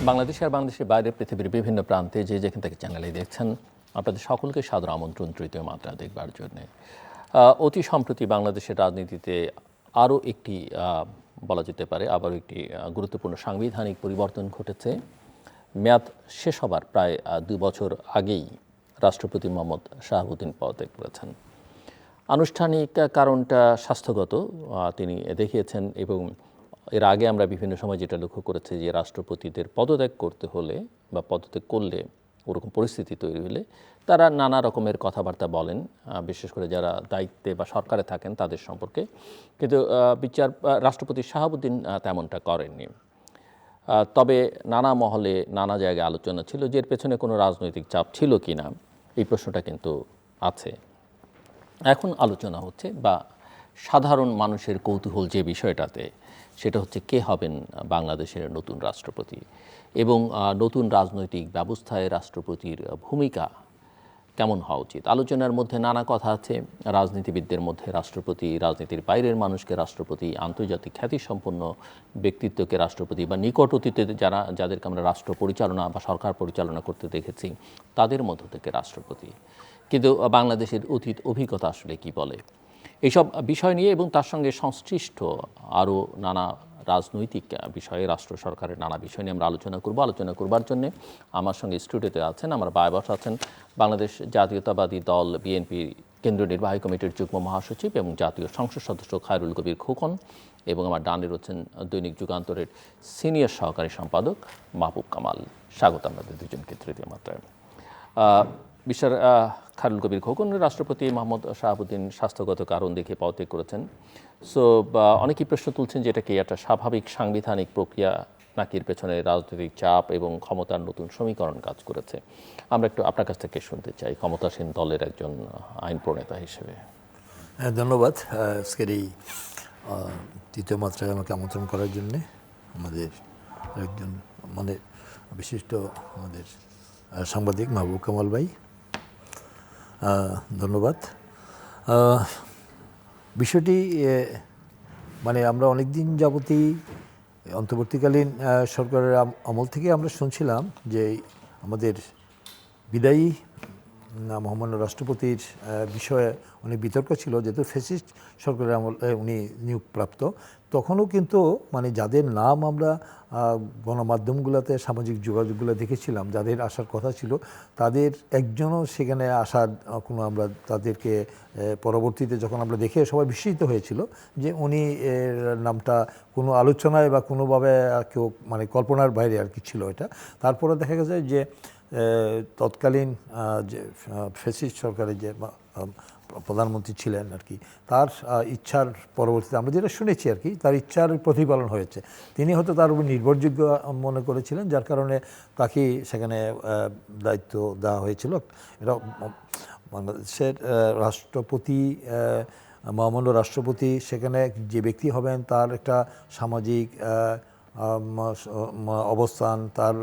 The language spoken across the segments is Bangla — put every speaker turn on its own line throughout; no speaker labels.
বাংলাদেশে আর বাংলাদেশের বাইরে পৃথিবীর বিভিন্ন প্রান্তে যে যেখান থেকে চ্যানেলে দেখছেন আপনাদের সকলকে সাদর আমন্ত্রণ তৃতীয় মাত্রা দেখবার জন্যে। অতি সম্প্রতি বাংলাদেশের রাজনীতিতে আরও একটি বলা যেতে পারে আবারও একটি গুরুত্বপূর্ণ সাংবিধানিক পরিবর্তন ঘটেছে। মেয়াদ শেষ হবার প্রায় 2 বছর আগেই রাষ্ট্রপতি মোহাম্মদ শাহাবুদ্দিন পদত্যাগ করেছেন। আনুষ্ঠানিক কারণটা স্বাস্থ্যগত তিনি দেখিয়েছেন, এবং এর আগে আমরা বিভিন্ন সময় যেটা লক্ষ্য করেছি যে রাষ্ট্রপতিদের পদত্যাগ করতে হলে বা পদত্যাগ করলে ওরকম পরিস্থিতি তৈরি হলে তারা নানা রকমের কথাবার্তা বলেন, বিশেষ করে যারা দায়িত্বে বা সরকারে থাকেন তাদের সম্পর্কে। কিন্তু রাষ্ট্রপতি শাহাবুদ্দিন তেমনটা করেননি। তবে নানা মহলে নানা জায়গায় আলোচনা ছিল যে এর পেছনে কোনো রাজনৈতিক চাপ ছিল কি না, এই প্রশ্নটা কিন্তু আছে। এখন আলোচনা হচ্ছে বা সাধারণ মানুষের কৌতূহল যে বিষয়টাতে, সেটা হচ্ছে কে হবেন বাংলাদেশের নতুন রাষ্ট্রপতি এবং নতুন রাজনৈতিক ব্যবস্থায় রাষ্ট্রপতির ভূমিকা কেমন হওয়া উচিত। আলোচনার মধ্যে নানা কথা আছে, রাজনীতিবিদদের মধ্যে রাষ্ট্রপতি, রাজনীতির বাইরের মানুষকে রাষ্ট্রপতি, আন্তর্জাতিক খ্যাতিসম্পন্ন ব্যক্তিত্বকে রাষ্ট্রপতি বা নিকট অতীতে যাদেরকে আমরা রাষ্ট্র পরিচালনা বা সরকার পরিচালনা করতে দেখেছি তাদের মধ্য থেকে রাষ্ট্রপতি। কিন্তু বাংলাদেশের অতীত অভিজ্ঞতা আসলে কি বলে, এইসব বিষয় নিয়ে এবং তার সঙ্গে সংশ্লিষ্ট আরও নানা রাজনৈতিক বিষয়ে, রাষ্ট্র সরকারের নানা বিষয় নিয়ে আমরা আলোচনা করবার জন্য আমার সঙ্গে স্টুডিওতে আছেন, আমার বায়বস আছেন বাংলাদেশ জাতীয়তাবাদী দল বিএনপি কেন্দ্রীয় নির্বাহী কমিটির যুগ্ম মহাসচিব এবং জাতীয় সংসদ সদস্য খায়রুল কবির খোকন, এবং আমার ডানে রয়েছেন দৈনিক যুগান্তরের সিনিয়র সহকারী সম্পাদক মাহবুব কামাল। স্বাগত আপনাদের দুজনকে তৃতীয় মাত্রায়। বিশ্বের খায়রুল কবির খোকন, রাষ্ট্রপতি মোহাম্মদ শাহাবুদ্দিন স্বাস্থ্যগত কারণ দেখে পদত্যাগ করেছেন। সো অনেকেই প্রশ্ন তুলছেন যে এটা কি একটা স্বাভাবিক সাংবিধানিক প্রক্রিয়া নাকি এর পেছনে রাজনৈতিক চাপ এবং ক্ষমতার নতুন সমীকরণ কাজ করেছে। আমরা একটু আপনার কাছ থেকে শুনতে চাই ক্ষমতাসীন দলের একজন আইন প্রণেতা হিসেবে।
ধন্যবাদ আজকের এই তৃতীয় মাত্রায় আমাকে আমন্ত্রণ করার জন্যে। আমাদের একজন বিশিষ্ট আমাদের সাংবাদিক মাহবুব কামাল ভাই, ধন্যবাদ। বিষয়টি আমরা অনেক দিন যাবতই অন্তর্বর্তীকালীন সরকারের আমল থেকে আমরা শুনছিলাম যে আমাদের বিদায়ী মহামান্য রাষ্ট্রপতির বিষয়ে অনেক বিতর্ক ছিল, যেহেতু ফ্যাসিস্ট সরকারের আমলে উনি নিয়োগপ্রাপ্ত। তখনও কিন্তু যাদের নাম আমরা গণমাধ্যমগুলোতে, সামাজিক যোগাযোগগুলো দেখেছিলাম, যাদের আসার কথা ছিল, তাদের একজনও সেখানে আসার কোনো, আমরা তাদেরকে পরবর্তীতে যখন আমরা দেখে সবাই বিস্মিত হয়েছিল যে উনি এর নামটা কোনো আলোচনায় বা কোনোভাবে কেউ কল্পনার বাইরে আর কি ছিল এটা। তারপরে দেখা গেছে যে তৎকালীন যে ফ্যাসিস্ট সরকারের যে প্রধানমন্ত্রী ছিলেন আর কি, তার ইচ্ছার পরবর্তীতে আমরা যেটা শুনেছি আর কি, তার ইচ্ছার প্রতিপালন হয়েছে। তিনি হয়তো তার উপর নির্ভরযোগ্য মনে করেছিলেন, যার কারণে তাকে সেখানে দায়িত্ব দেওয়া হয়েছিল। এটা বাংলাদেশের রাষ্ট্রপতি, মহামান্য রাষ্ট্রপতি, সেখানে যে ব্যক্তি হবেন তার একটা সামাজিক অবস্থান, তার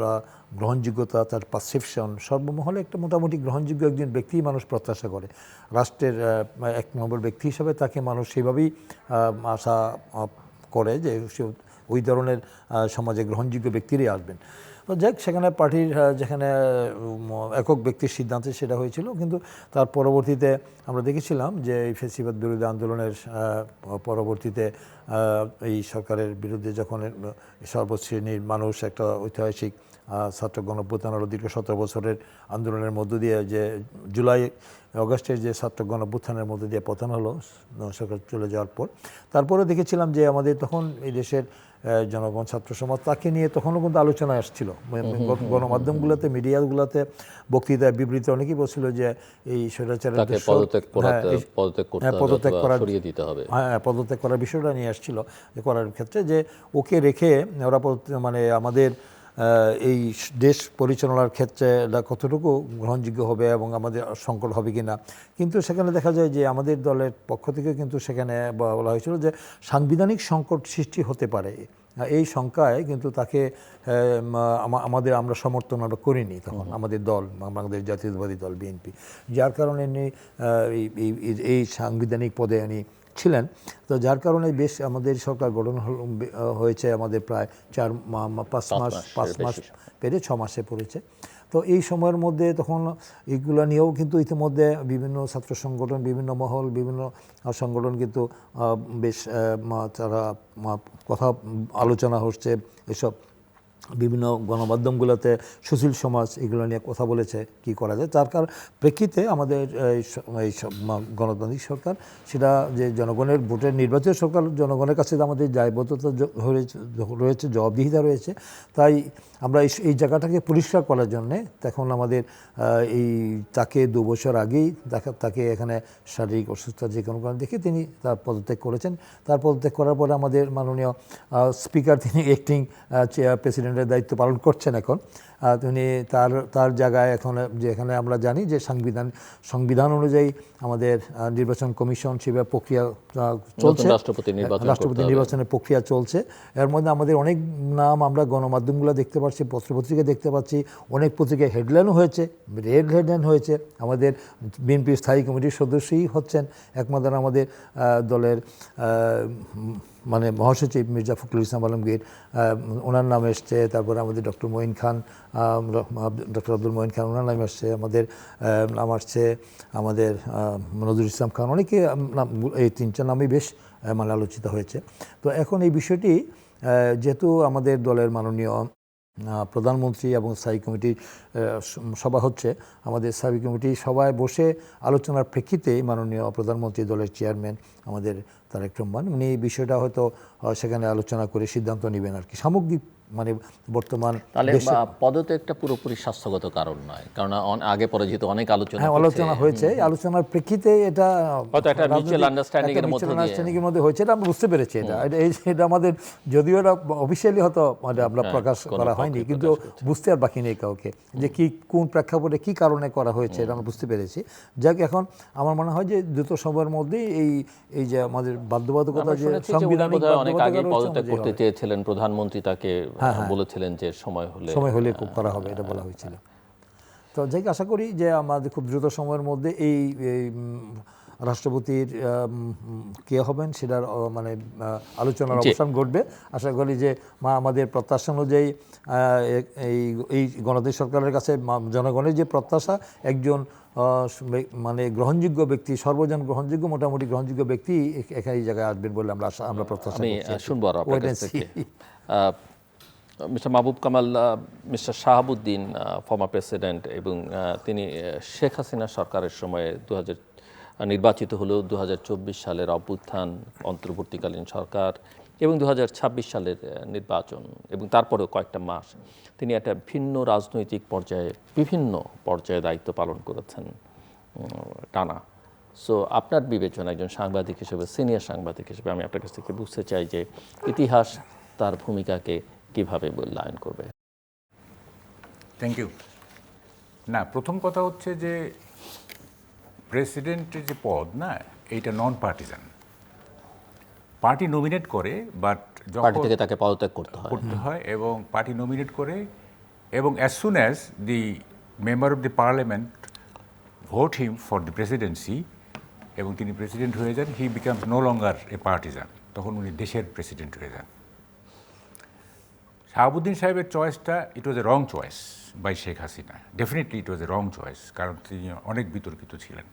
গ্রহণযোগ্যতা, তার পারসেপশন, সর্বমহলে একটা মোটামুটি গ্রহণযোগ্য একজন ব্যক্তি মানুষ প্রত্যাশা করে। রাষ্ট্রের 1 নম্বর ব্যক্তি হিসাবে তাকে মানুষ সেভাবেই আশা করে যে ওই ধরনের সমাজে গ্রহণযোগ্য ব্যক্তিরই আসবেন। তো যাক, সেখানে পার্টির যেখানে একক ব্যক্তির সিদ্ধান্তে সেটা হয়েছিল। কিন্তু তার পরবর্তীতে আমরা দেখেছিলাম যে এই ফ্যাসিবাদ বিরোধী আন্দোলনের পরবর্তীতে এই সরকারের বিরুদ্ধে যখন সর্বশ্রেণীর মানুষ একটা ঐতিহাসিক ছাত্র গণঅভ্যুত্থান হলো, দীর্ঘ 17 বছরের আন্দোলনের মধ্য দিয়ে যে জুলাই অগাস্টের যে ছাত্র গণঅভ্যুত্থানের মধ্য দিয়ে পতন হলো সরকার চলে যাওয়ার পর, তারপরে দেখেছিলাম যে আমাদের তখন এই দেশের জনগণ, ছাত্র সমাজ, তাকে নিয়ে তখনও কিন্তু আলোচনা আসছিল গণমাধ্যমগুলোতে, মিডিয়াগুলোতে, বক্তৃতায়, বিবৃতি অনেকেই বলছিল যে এই স্বৈরাচারের পদত্যাগ করার বিষয়টা নিয়ে আসছিল করার ক্ষেত্রে, যে ওকে রেখে ওরা আমাদের এই দেশ পরিচালনার ক্ষেত্রে কতটুকু গ্রহণযোগ্য হবে এবং আমাদের সংকট হবে কি না। কিন্তু সেখানে দেখা যায় যে আমাদের দলের পক্ষ থেকে কিন্তু সেখানে বলা হয়েছিল যে সাংবিধানিক সংকট সৃষ্টি হতে পারে, এই শঙ্কায় কিন্তু তাকে আমরা সমর্থন করিনি তখন আমাদের দল, বাংলাদেশ জাতীয়তাবাদী দল বিএনপি, যার কারণে এই সাংবিধানিক পদে উনি ছিলেন। তো যার কারণে বেশ আমাদের সরকার গঠন হয়েছে আমাদের প্রায় 5 মাস পেরে 6 মাসে পড়েছে। তো এই সময়ের মধ্যে তখন এইগুলো নিয়েও কিন্তু ইতিমধ্যে বিভিন্ন ছাত্র সংগঠন, বিভিন্ন মহল, বিভিন্ন সংগঠন কিন্তু বেশ তারা কথা আলোচনা হচ্ছে, এসব বিভিন্ন গণমাধ্যমগুলোতে সুশীল সমাজ এগুলো নিয়ে কথা বলেছে কি করা যায়। তার প্রেক্ষিতে আমাদের এই গণতান্ত্রিক সরকার, সেটা যে জনগণের ভোটের নির্বাচিত সরকার, জনগণের কাছে আমাদের দায়বদ্ধতা রয়েছে, জবাবদিহিতা রয়েছে। তাই আমরা এই জায়গাটাকে পরিষ্কার করার জন্যে তখন আমাদের তাকে 2 বছর আগেই তাকে এখানে শারীরিক অসুস্থতা যে কোনো কারণে দেখে তিনি তার পদত্যাগ করেছেন। তার পদত্যাগ করার পরে আমাদের মাননীয় স্পিকার, তিনি অ্যাক্টিং প্রেসিডেন্টের দায়িত্ব পালন করছেন এখন। তিনি তার জায়গায় এখন, যেখানে আমরা জানি যে সংবিধান অনুযায়ী আমাদের নির্বাচন কমিশন সেভাবে প্রক্রিয়া চলছে, রাষ্ট্রপতি নির্বাচনের প্রক্রিয়া চলছে। এর মধ্যে আমাদের অনেক নাম আমরা গণমাধ্যমগুলো দেখতে পাচ্ছি, পত্রপত্রিকা দেখতে পাচ্ছি, অনেক পত্রিকায় হেডলাইনও হয়েছে, রেড হেডলাইন হয়েছে। আমাদের বিএনপি স্থায়ী কমিটির সদস্যই হচ্ছেন একমাত্র আমাদের দলের মানে মহাসচিব মির্জা ফখরুল ইসলাম আলমগীর, ওনার নাম এসছে। তারপরে আমাদের ডক্টর আব্দুল মঈন খান, ওনার নাম আসছে। আমাদের নাম আসছে আমাদের নজরুল ইসলাম খান, অনেকে এই 3টা নামই বেশ মানে আলোচিত হয়েছে। তো এখন এই বিষয়টি যেহেতু আমাদের দলের মাননীয় প্রধানমন্ত্রী এবং স্থায়ী কমিটি সভা হচ্ছে, আমাদের স্থায়ী কমিটি সভায় বসে আলোচনার প্রেক্ষিতে মাননীয় প্রধানমন্ত্রী, দলের চেয়ারম্যান আমাদের তারেক রহমান, উনি এই বিষয়টা হয়তো সেখানে আলোচনা করে সিদ্ধান্ত নেবেন আর কি। সামগ্রিক মানে বর্তমান
পদত্যাগটা পুরোপুরি স্বাস্থ্যগত কারণ নয়, কারণ আগে পরে যেহেতু অনেক
আলোচনা হয়েছে, আলোচনার প্রেক্ষিতে এটা
মিউচুয়াল আন্ডারস্ট্যান্ডিং
এর মধ্যে হয়েছে, এটা আমরা বুঝতে পেরেছি। এটা আমাদের যদিও এটা অফিসিয়ালি হয়তো আমরা প্রকাশ করা হয়নি, কিন্তু বুঝতে আর বাকি নেই কাউকে যে কি কোন প্রেক্ষাপটে কি কারণে করা হয়েছে, এটা আমরা বুঝতে পেরেছি। যাক, এখন আমার মনে হয় যে দ্রুত সময়ের মধ্যেই এই যে আমাদের বাধ্যবাধকতা, যে সাংবিধানিক
পদত্যাগ করতে চেয়েছিলেন প্রধানমন্ত্রী, তাকে বলেছিলেন যে সময় হলে
খুব করা হবে, এটা বলা হয়েছিল। তো যাই আশা করি যে আমাদের খুব দ্রুত সময়ের মধ্যে এই রাষ্ট্রপতির কে হবেন সেটার মানে আলোচনার অবসান ঘটবে। আশা করি যে আমাদের প্রত্যাশা অনুযায়ী এই গণতান্ত্রিক সরকারের কাছে জনগণের যে প্রত্যাশা, একজন মানে গ্রহণযোগ্য ব্যক্তি, সর্বজন গ্রহণযোগ্য, মোটামুটি গ্রহণযোগ্য ব্যক্তি এখানে এই জায়গায় আসবেন বলে আমরা প্রত্যাশা করছি।
Mister Mahbub Kamal, mister Shahabuddin former president, এবং তিনি শেখ হাসিনা সরকারের সময়ে নির্বাচিত হলেও 2024 সালের অভ্যুত্থান, অন্তর্বর্তীকালীন সরকার এবং 2026 সালের নির্বাচন এবং তারপরেও কয়েকটা মাস তিনি একটা ভিন্ন রাজনৈতিক পর্যায়ে, বিভিন্ন পর্যায়ে দায়িত্ব পালন করেছেন টানা। সো আপনার বিবেচনা, একজন সাংবাদিক হিসেবে, সিনিয়র সাংবাদিক হিসেবে, আমি আপনার কাছ থেকে বুঝতে চাই যে ইতিহাস তার ভূমিকাকে কিভাবে মূল্যায়ন করবে?
Thank you. না, প্রথম কথা হচ্ছে যে প্রেসিডেন্টের যে পদ না, এইটা নন পার্টিজান, পার্টি নমিনেট করে, বাট
পার্টি থেকে তাকে পদত্যাগ করতে
হয় এবং পার্টি নমিনেট করে, এবং as soon as the member of the parliament vote him for the presidency এবং তিনি প্রেসিডেন্ট হয়ে যান, he becomes no longer a partisan, তখন উনি দেশের প্রেসিডেন্ট হয়ে যান। শাহাবুদ্দিন সাহেবের চয়েসটা, it was a wrong choice by Sheikh Hasina, definitely it was a wrong choice, কারণ তিনি অনেক বিতর্কিত ছিলেন।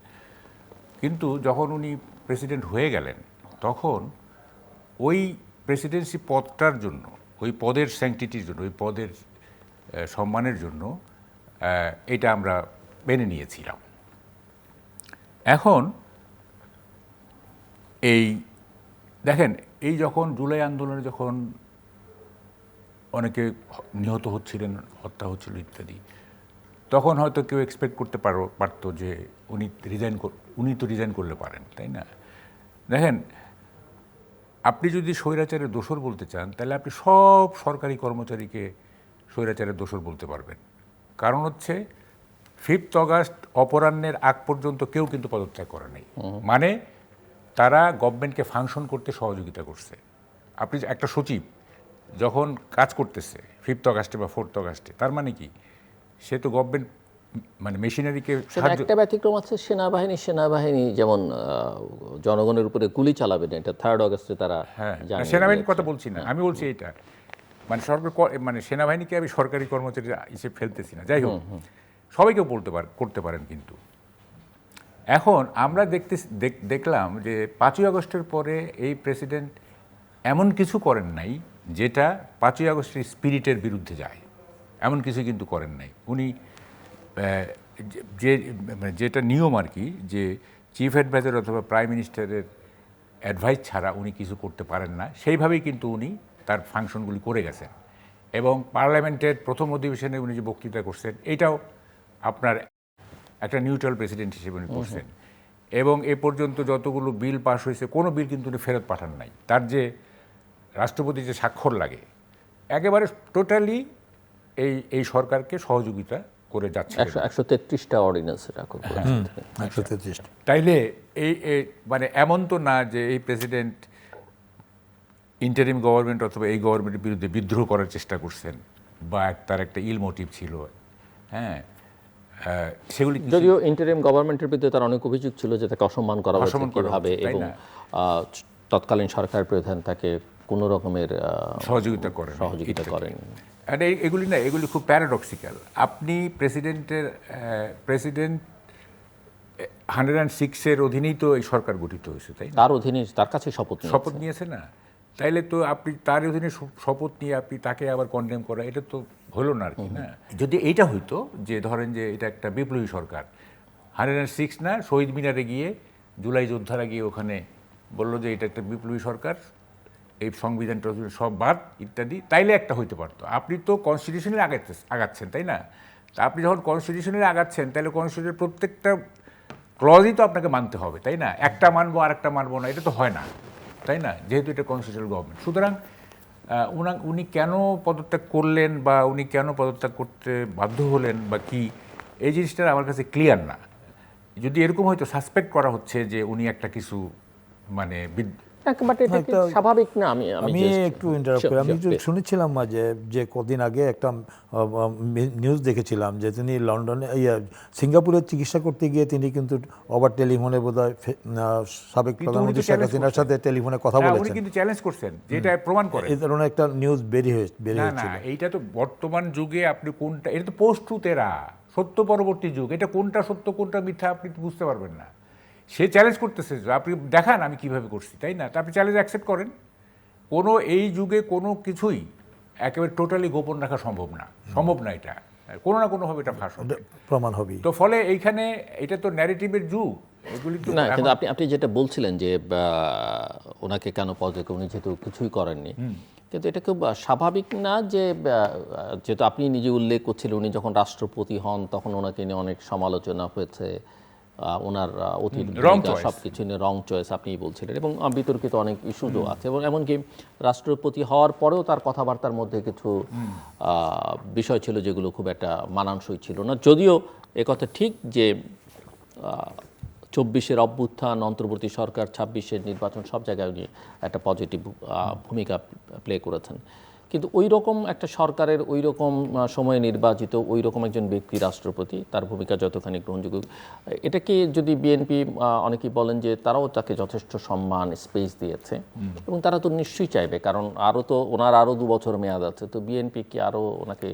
কিন্তু যখন উনি প্রেসিডেন্ট হয়ে গেলেন, তখন ওই প্রেসিডেন্সি পদটার জন্য, ওই পদের স্যাংটিটির জন্য, ওই পদের সম্মানের জন্য এটা আমরা মেনে নিয়েছিলাম। এখন এই দেখেন, এই যখন জুলাই আন্দোলনে যখন অনেকে নিহত হচ্ছিলেন, হত্যা হচ্ছিল ইত্যাদি, তখন হয়তো কেউ এক্সপেক্ট করতে পারতো যে উনি তো রিজাইন করলে পারেন, তাই না? দেখেন, আপনি যদি স্বৈরাচারের দোসর বলতে চান, তাহলে আপনি সব সরকারি কর্মচারীকে স্বৈরাচারের দোসর বলতে পারবেন। কারণ হচ্ছে 5 অগাস্ট অপরাহ্নের আগ পর্যন্ত কেউ কিন্তু পদত্যাগ করে নাই, মানে তারা গভর্নমেন্টকে ফাংশন করতে সহযোগিতা করছে। আপনি একটা সচিব যখন কাজ করতেছে 5 অগাস্টে বা 4 অগাস্টে, তার মানে কি, সে তো গভর্নমেন্ট মানে মেশিনারিকে
কিন্তু
সাহায্য
একটা ব্যতিক্রম আছে, সেনাবাহিনী যেমন জনগণের উপরে গুলি চালাবে না, এটা 3rd অগস্টে তারা
হ্যাঁ
জানিয়ে
সেনাবাহিনীর
দিয়েছে।
কথা বলছি না, আমি বলছি এটা মানে সরকার মানে সেনাবাহিনীকে আমি সরকারি কর্মচারী হিসেবে ফেলতেছি না, যাই হোক সবাইকেও করতে পারেন। কিন্তু এখন আমরা দেখলাম যে 5ই আগস্টের পরে এই প্রেসিডেন্ট এমন কিছু করেন নাই যেটা 5ই আগস্টের স্পিরিটের বিরুদ্ধে যায়, এমন কিছু কিন্তু করেন নাই উনি। যে মানে যেটা নিয়ম আর কি, যে চিফ অ্যাডভাইজার অথবা প্রাইম মিনিস্টারের অ্যাডভাইস ছাড়া উনি কিছু করতে পারেন না, সেইভাবেই কিন্তু উনি তার ফাংশনগুলি করে গেছেন। এবং পার্লামেন্টের প্রথম অধিবেশনে উনি যে বক্তৃতা করছেন, এটাও আপনার একটা নিউট্রাল প্রেসিডেন্ট হিসেবে উনি করছেন। এবং এ পর্যন্ত যতগুলো বিল পাস হয়েছে কোনো বিল কিন্তু উনি ফেরত পাঠান নাই। তার যে রাষ্ট্রপতির যে স্বাক্ষর লাগে, একেবারে টোটালি এই সরকারকে সহযোগিতা করে যাচ্ছে।
133টা অর্ডিন্যান্স রাখো।
133।
তাইলে এই মানে এমন তো না যে এই প্রেসিডেন্ট ইন্টারিম গভর্নমেন্ট অথবা এই গভর্নমেন্টের বিরুদ্ধে বিদ্রোহ করার চেষ্টা করছেন বা তার একটা ইল মোটিভ ছিল। হ্যাঁ, সেগুলি
যদিও ইন্টারিম গভর্নমেন্টের বিরুদ্ধে তার অনেক অভিযোগ ছিল যে তাকে অসম্মান করা হয়েছে কিভাবে, এবং তৎকালীন সরকার প্রধান তাকে কোনো রকমের
সহযোগিতা করেন। এগুলি না, এগুলি খুব প্যারাডক্সিক্যাল। আপনি প্রেসিডেন্ট 106-এর অধীনেই তো এই সরকার গঠিত হয়েছে, তাই না?
তার অধীনে তার কাছে
শপথ নিয়েছে না, তাইলে তো আপনি তার অধীনে শপথ নিয়ে আপনি তাকে আবার কন্ডেম করা, এটা তো হলো না আর কি। না, যদি এইটা হইতো যে ধরেন যে এটা একটা বিপ্লবী সরকার, 106 না, শহীদ মিনারে গিয়ে জুলাই যোদ্ধারা গিয়ে ওখানে বললো যে এটা একটা বিপ্লবী সরকার, এই সংবিধানটা সব বাদ ইত্যাদি, তাইলে একটা হইতে পারতো। আপনি তো কনস্টিটিউশনে আগাচ্ছেন, তাই না? তা আপনি যখন কনস্টিটিউশনে আগাচ্ছেন, তাহলে কনস্টিটিউশনের প্রত্যেকটা ক্লজই তো আপনাকে মানতে হবে, তাই না? একটা মানবো আর একটা মানবো না, এটা তো হয় না, তাই না? যেহেতু এটা কনস্টিটিউশনাল গভর্নমেন্ট। সুতরাং উনি কেন পদত্যাগ করলেন বা উনি কেন পদত্যাগ করতে বাধ্য হলেন বা কি, এই জিনিসটা আমার কাছে ক্লিয়ার না। যদি এরকম হয়তো সাসপেক্ট করা হচ্ছে যে উনি একটা কিছু মানে
স্বাভাবিক না।
আমি একটু ইন্টারাপ্ট করি। আমি শুনেছিলাম মাঝে যে কদিন আগে একটা নিউজ দেখেছিলাম যে তিনি লন্ডনে সিঙ্গাপুরের চিকিৎসা করতে গিয়ে তিনি কিন্তু ওভার টেলিফোনে বোধহয় সাবেক প্রধানমন্ত্রী শেখ হাসিনার সাথে টেলিফোনে কথা বলেছেন।
উনি কিন্তু চ্যালেঞ্জ করছেন, যেটা প্রমাণ করে
এই ধরনের একটা নিউজ বেরিয়ে
না, এইটা তো বর্তমান যুগে আপনি কোনটা, এটা তো পোস্ট ট্রুথ এরা, সত্য পরবর্তী যুগ, এটা কোনটা সত্য কোনটা মিথ্যা আপনি বুঝতে পারবেন না। সে চ্যালেঞ্জ করতেছে, আপনি দেখান আমি কিভাবে করছি, তাই না? তা আপনি চ্যালেঞ্জ অ্যাকসেপ্ট করেন। কোনো এই যুগে কোনো কিছুই একেবারে টোটালি গোপন রাখা সম্ভব না, এটা কোনো না কোনোভাবে এটা ফাঁস হবে,
প্রমাণ হবে।
তো ফলে এইখানে এটা তো ন্যারেটিভের যুগ, এগুলি তো
না। কিন্তু আপনি যেটা বলছিলেন যে ওনাকে কেন পদত্যাগ, উনি যেহেতু কিছুই করেননি, কিন্তু এটা খুব স্বাভাবিক না যে যেহেতু আপনি নিজে উল্লেখ করছিলেন উনি যখন রাষ্ট্রপতি হন তখন ওনাকে নিয়ে অনেক সমালোচনা হয়েছে, ওনার অতীত সব কিছু নিয়ে রং চয়েস আপনি বলছিলেন, এবং বিতর্কিত অনেক ইস্যুও আছে, এবং এমনকি রাষ্ট্রপতি হওয়ার পরেও তার কথাবার্তার মধ্যে কিছু বিষয় ছিল যেগুলো খুব একটা মানানসই ছিল না। যদিও একথা ঠিক যে 24-এর অভ্যুত্থান, অন্তর্বর্তী সরকার, 26-এর নির্বাচন, সব জায়গায় উনি একটা পজিটিভ ভূমিকা প্লে করেছেন। কিন্তু ওই রকম একটা সরকারের ওই রকম সময়ে নির্বাচিত ওই রকম একজন ব্যক্তি রাষ্ট্রপতি, তার ভূমিকা যতখানি গ্রহণযোগ্য, এটাকে যদি বিএনপি অনেকেই বলেন যে তারাও তাকে যথেষ্ট সম্মান স্পেস দিয়েছে, এবং তারা তো নিশ্চয়ই চাইবে, কারণ ওনার আরও 2 বছর মেয়াদ আছে, তো বিএনপি কি আরও ওনাকে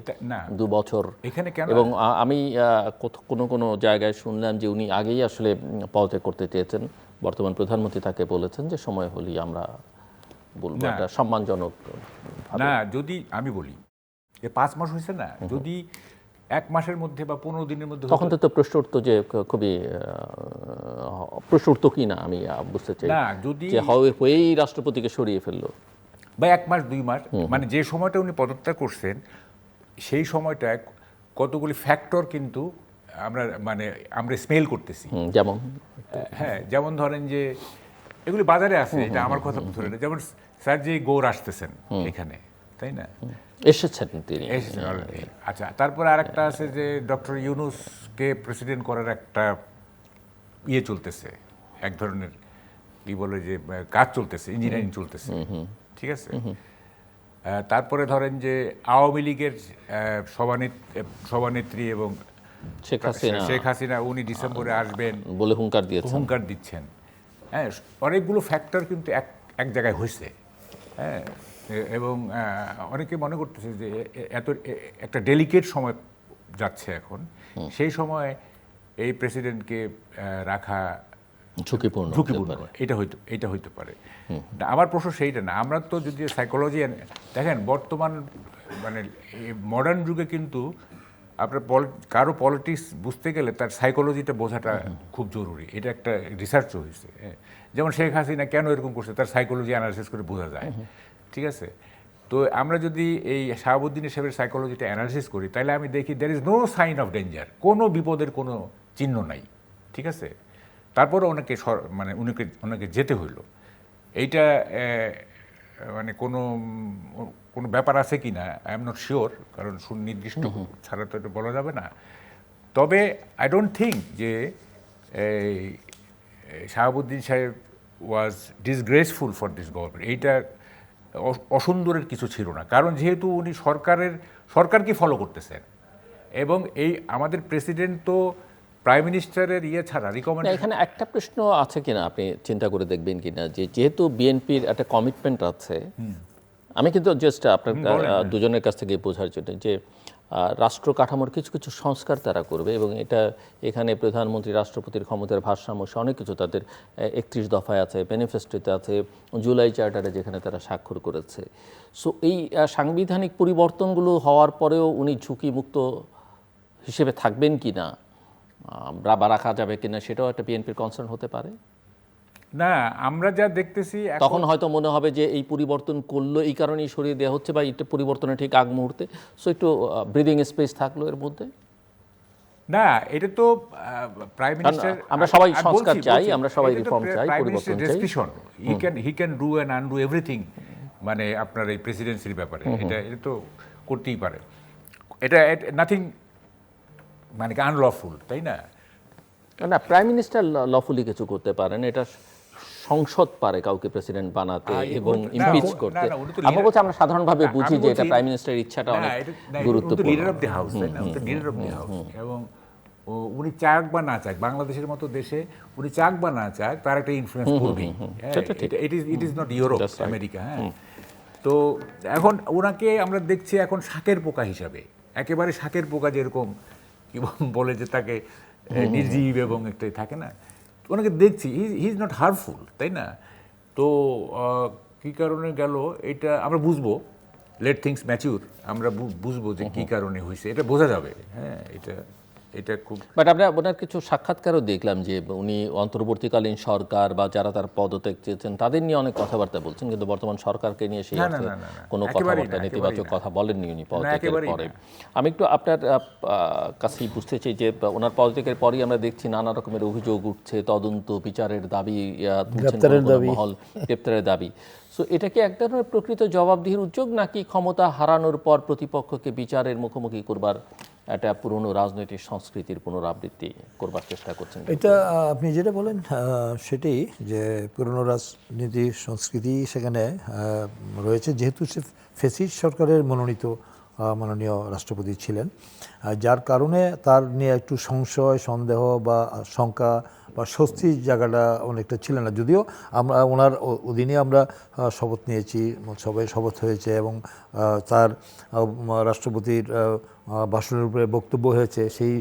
2 বছর
এখানে কেন?
এবং আমি কোনো জায়গায় শুনলাম যে উনি আগেই আসলে পদত্যাগ করতে চেয়েছেন, বর্তমান প্রধানমন্ত্রী তাকে বলেছেন যে সময় হলেই আমরা বলবো এটা সম্মানজনক
না। যদি আমি বলি যে 5 মাস হয়েছে না, যদি 1 মাসের মধ্যে বা 15 দিনের মধ্যে,
তখন তো প্রশ্ন উঠতো যে খুবই প্রশ্ন উঠতো কি না, আমি বুঝতে চাই
না, যদি
হয়েই রাষ্ট্রপতিকে সরিয়ে ফেললো
বা 1 মাস 2 মাস, মানে যে সময়টা উনি পদত্যাগ করছেন সেই সময়টায় কতগুলি ফ্যাক্টর কিন্তু আমরা স্মেল করতেছি। যেমন ধরেন যে এগুলি বাজারে আছে, এটা আমার কথা ধরে না, যেমন সার্জি গৌর আসতেছেন এখানে, তাই না?
এসেছেন তিনি।
আচ্ছা, তারপরে আরেকটা আছে যে ডক্টর ইউনূসকে প্রেসিডেন্ট করার একটা চলতেছে, এক ধরনের কি বলে যে কাজ চলতেছে, ইঞ্জিনিয়ারিং চলতেছে, ঠিক আছে? তারপরে ধরেন যে আওয়ামী লীগের সভানেত্রী এবং
শেখ
হাসিনা উনি ডিসেম্বরে আসবেন
বলে হুঙ্কার
দিচ্ছেন। হ্যাঁ, অনেকগুলো ফ্যাক্টর কিন্তু এক জায়গায় হয়েছে। হ্যাঁ, এবং অনেকে মনে করতেছে যে একটা ডেলিকেট সময় যাচ্ছে এখন, সেই সময় এই প্রেসিডেন্টকে রাখা
ঝুঁকিপূর্ণ
এটা হইতে পারে। আমার প্রশ্ন সেইটা না। আমরা তো যদি সাইকোলজি দেখেন, বর্তমান মানে মডার্ন যুগে কিন্তু আপনার কারো পলিটিক্স বুঝতে গেলে তার সাইকোলজিটা বোঝাটা খুব জরুরি। এটা একটা রিসার্চও হয়েছে। যেমন শেখ হাসিনা কেন এরকম করছে, তার সাইকোলজি অ্যানালাইসিস করে বোঝা যায়। ঠিক আছে, তো আমরা যদি এই শাহাবুদ্দিন সাহেবের সাইকোলজিটা অ্যানালাইসিস করি, তাহলে আমি দেখি there is no sign of danger, কোনো বিপদের কোনো চিহ্ন নাই। ঠিক আছে, তারপরে ওনাকে যেতে হইলো। এইটা মানে কোনো ব্যাপার আছে কি না আই এম নট শিওর, কারণ সুনির্দিষ্ট ছাড়া তো এটা বলা যাবে না। তবে আই ডোন্ট থিঙ্ক যে শাহাবুদ্দিন সাহেব ওয়াজ ডিসগ্রেসফুল ফর দিস গভর্নমেন্ট। এইটা অসুন্দরের কিছু ছিল না, কারণ যেহেতু উনি সরকারকে ফলো করতেছেন, এবং এই আমাদের প্রেসিডেন্ট তো প্রাইম মিনিস্টারের ছাড়া রিকমেন্ডেশন।
এখানে একটা প্রশ্ন আছে কিনা আপনি চিন্তা করে দেখবেন কিনা, যে যেহেতু বিএনপির একটা কমিটমেন্ট আছে, আমি কিন্তু জাস্ট আপনার দুজনের কাছ থেকে বোঝার জন্য যে রাষ্ট্র কাঠামোর কিছু কিছু সংস্কার তারা করবে, এবং এখানে প্রধানমন্ত্রী রাষ্ট্রপতির ক্ষমতার ভারসাম্য অনেক কিছু তাদের 31 দফায় আছে, ম্যানিফেস্টোতে আছে, জুলাই চার্টারে যেখানে তারা স্বাক্ষর করেছে। সো এই সাংবিধানিক পরিবর্তনগুলো হওয়ার পরেও উনি ঝুঁকিমুক্ত হিসেবে থাকবেন কি না বা রাখা যাবে কিনা, সেটাও একটা বিএনপির কনসার্ন হতে পারে।
না, আমরা যা দেখতেছি
তখন হয়তো মনে হবে যে এই পরিবর্তন করলো এই কারণেই সরিয়ে দেওয়া হচ্ছে, বা এটা পরিবর্তনের ঠিক আগ মুহূর্তে, সো একটু ব্রিদিং স্পেস থাকলো এর মধ্যে।
না, এটা তো প্রাইম মিনিস্টার,
আমরা সবাই সংস্কার চাই, আমরা সবাই রিফর্ম চাই, পরিবর্তন চাই।
He can do and undo everything, মানে আপনার এই প্রেসিডেন্সির ব্যাপারে এটা তো করতেই পারে। এটা নাথিং মানে আনলফুল, তাই না?
না, প্রাইম মিনিস্টার লফুলি কিছু করতে পারেন, এটা সংসদ পারে কাউকে প্রেসিডেন্ট বানাতে এবং ইমপিচ করতে। আমরা বলছি, আমরা সাধারণভাবে বুঝি যে এটা প্রাইম মিনিস্টারের ইচ্ছাটা অনেক গুরুত্বপূর্ণ।
লিডার অফ দি হাউস, তাই না? লিডার অফ দি হাউস, এবং উনি চাক বা না চাক, বাংলাদেশের মতো দেশে উনি চাক বা না চাক, তার একটা ইনফ্লুয়েন্স করবেই। It is not Europe, America. হ্যাঁ, তো এখন ওনাকে আমরা দেখছি এখন শাকের পোকা হিসাবে, একেবারে শাকের পোকা, যেরকম কি বলে যে তাকে নির্জীব এবং একটাই থাকে না, ওনাকে দেখছি হি ইজ নট হার্মফুল, তাই না? তো কী কারণে গেল এটা আমরা বুঝবো, লেট থিংস ম্যাচিউর, আমরা বুঝবো যে কী কারণে হয়েছে, এটা বোঝা যাবে। হ্যাঁ, এটা খুব।
বাট আমরা ওনার কিছু সাক্ষাৎকারও দেখলাম যে উনি অন্তর্বর্তীকালীন সরকার বা যারা তার পদত্যাগ চেয়েছেন তাদের নিয়ে অনেক কথাবার্তা বলছেন, কিন্তু বর্তমান সরকারকে নিয়ে সেই কোনো কথাবার্তা, নেতিবাচক কথা বলেননি উনি পদত্যাগের পরে। আমি একটু আপনার কাছেই বুঝতে চাই যে ওনার পদত্যাগের পরই আমরা দেখছি নানা রকমের অভিযোগ উঠছে, তদন্ত, বিচারের দাবি, গ্রেপ্তারের দাবি। সো এটা কি এক ধরনের প্রকৃত জবাবদিহির উদ্যোগ, নাকি ক্ষমতা হারানোর পর প্রতিপক্ষকে বিচারের মুখোমুখি করবার একটা পুরনো রাজনৈতিক সংস্কৃতির পুনরাবৃত্তি করবার চেষ্টা করছেন?
এটা আপনি যেটা বলেন সেটাই, যে পুরনো রাজনীতি সংস্কৃতি সেখানে রয়েছে, যেহেতু সে ফ্যাসিস্ট সরকারের মনোনীত মাননীয় রাষ্ট্রপতি ছিলেন, যার কারণে তার নিয়ে একটু সংশয়, সন্দেহ বা শঙ্কা বা স্বস্তির জায়গাটা অনেকটা ছিল না। যদিও আমরা ওনার অধীনে আমরা শপথ নিয়েছি, সবাই শপথ হয়েছে, এবং তার রাষ্ট্রপতির ভাষণের উপরে বক্তব্য হয়েছে, সেই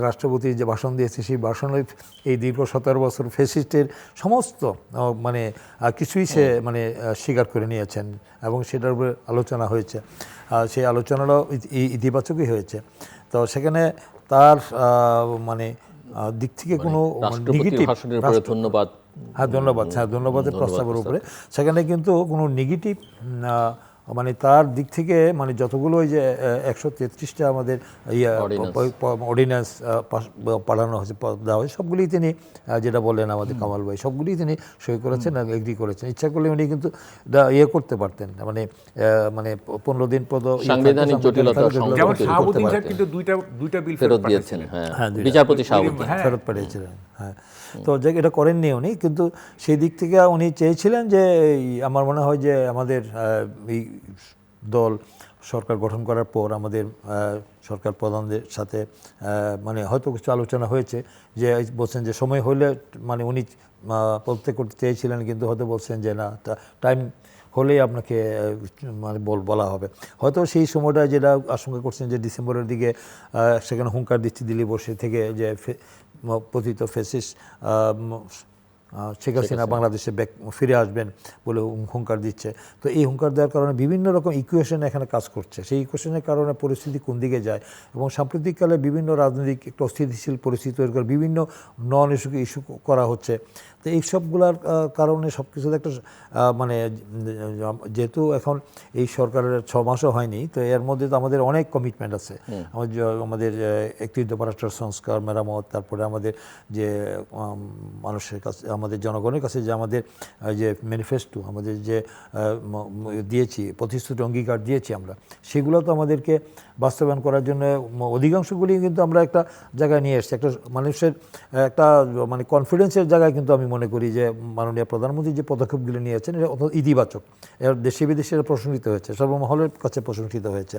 রাষ্ট্রপতি যে ভাষণ দিয়েছে সেই ভাষণে এই দীর্ঘ 17 বছর ফ্যাসিস্টের সমস্ত মানে কিছুই সে মানে স্বীকার করে নিয়েছেন, এবং সেটার উপরে আলোচনা হয়েছে। সেই আলোচনাটাও ইতিবাচকই হয়েছে। তো সেখানে তার মানে দিক থেকে কোনো নেগেটিভ, ধন্যবাদের প্রস্তাবের উপরে সেখানে কিন্তু কোনো নেগেটিভ মানে তার দিক থেকে মানে যতগুলো ওই যে 133টা আমাদের অর্ডিন্যান্স পাঠানো হয়েছে, দেওয়া হয়েছে, সবগুলি তিনি যেটা বললেন আমাদের কামাল ভাই, সবগুলি তিনি সই করেছেন, এগ্রি করেছেন। ইচ্ছা করলে উনি কিন্তু করতে পারতেন, মানে 15 দিন পদ
সাংবিধানিক জটিলতা
কিন্তু দুইটা বিল ফেরত দিয়েছেন,
বিচারপতি শাহাবুদ্দিন
ফেরত পাঠিয়েছিলেন। হ্যাঁ, তো এটা করেননি উনি, কিন্তু সেই দিক থেকে উনি চেয়েছিলেন যে আমার মনে হয় যে আমাদের এই দল সরকার গঠন করার পর আমাদের সরকার প্রধানদের সাথে মানে হয়তো কিছু আলোচনা হয়েছে, যে বলছেন যে সময় হলে মানে উনি পদত্যাগ করতে চেয়েছিলেন, কিন্তু হয়তো বলছেন যে না, টাইম হলেই আপনাকে মানে বলা হবে। হয়তো সেই সময়টা যেটা আশঙ্কা করছেন যে ডিসেম্বরের দিকে সেখানে হুঙ্কার দিচ্ছে দিল্লি বসে থেকে যে পতিত ফ্যাসিস্ট শেখ হাসিনা বাংলাদেশে ফিরে আসবেন বলে হুঙ্কার দিচ্ছে। তো এই হুঙ্কার দেওয়ার কারণে বিভিন্ন রকম ইকুয়েশন এখানে কাজ করছে। সেই ইকুয়েশনের কারণে পরিস্থিতি কোন দিকে যায়, এবং সাম্প্রতিককালে বিভিন্ন রাজনৈতিক একটা অস্থিতিশীল পরিস্থিতি তৈরি করে বিভিন্ন নন ইস্যু করা হচ্ছে। তো এই সবগুলোর কারণে সব কিছুতে একটা মানে যেহেতু এখন এই সরকারের 6 মাসও হয়নি, তো এর মধ্যে তো আমাদের অনেক কমিটমেন্ট আছে। আমাদের একত্রিত পররাষ্ট্র সংস্কার মেরামত, তারপরে আমাদের যে মানুষের কাছে, আমাদের জনগণের কাছে যে আমাদের যে ম্যানিফেস্টো আমাদের যে দিয়েছি, প্রতিশ্রুতি অঙ্গীকার দিয়েছি আমরা, সেগুলো তো আমাদেরকে বাস্তবায়ন করার জন্য অধিকাংশগুলি কিন্তু আমরা একটা জায়গায় নিয়ে এসেছি। একটা মানুষের একটা মানে কনফিডেন্সের জায়গায় কিন্তু আমি মনে করি যে মাননীয় প্রধানমন্ত্রী যে পদক্ষেপগুলি নিয়েছেন এটা ইতিবাচক, এর দেশে বিদেশে প্রশংসিত হয়েছে, সর্বমহলের কাছে প্রশংসিত হয়েছে।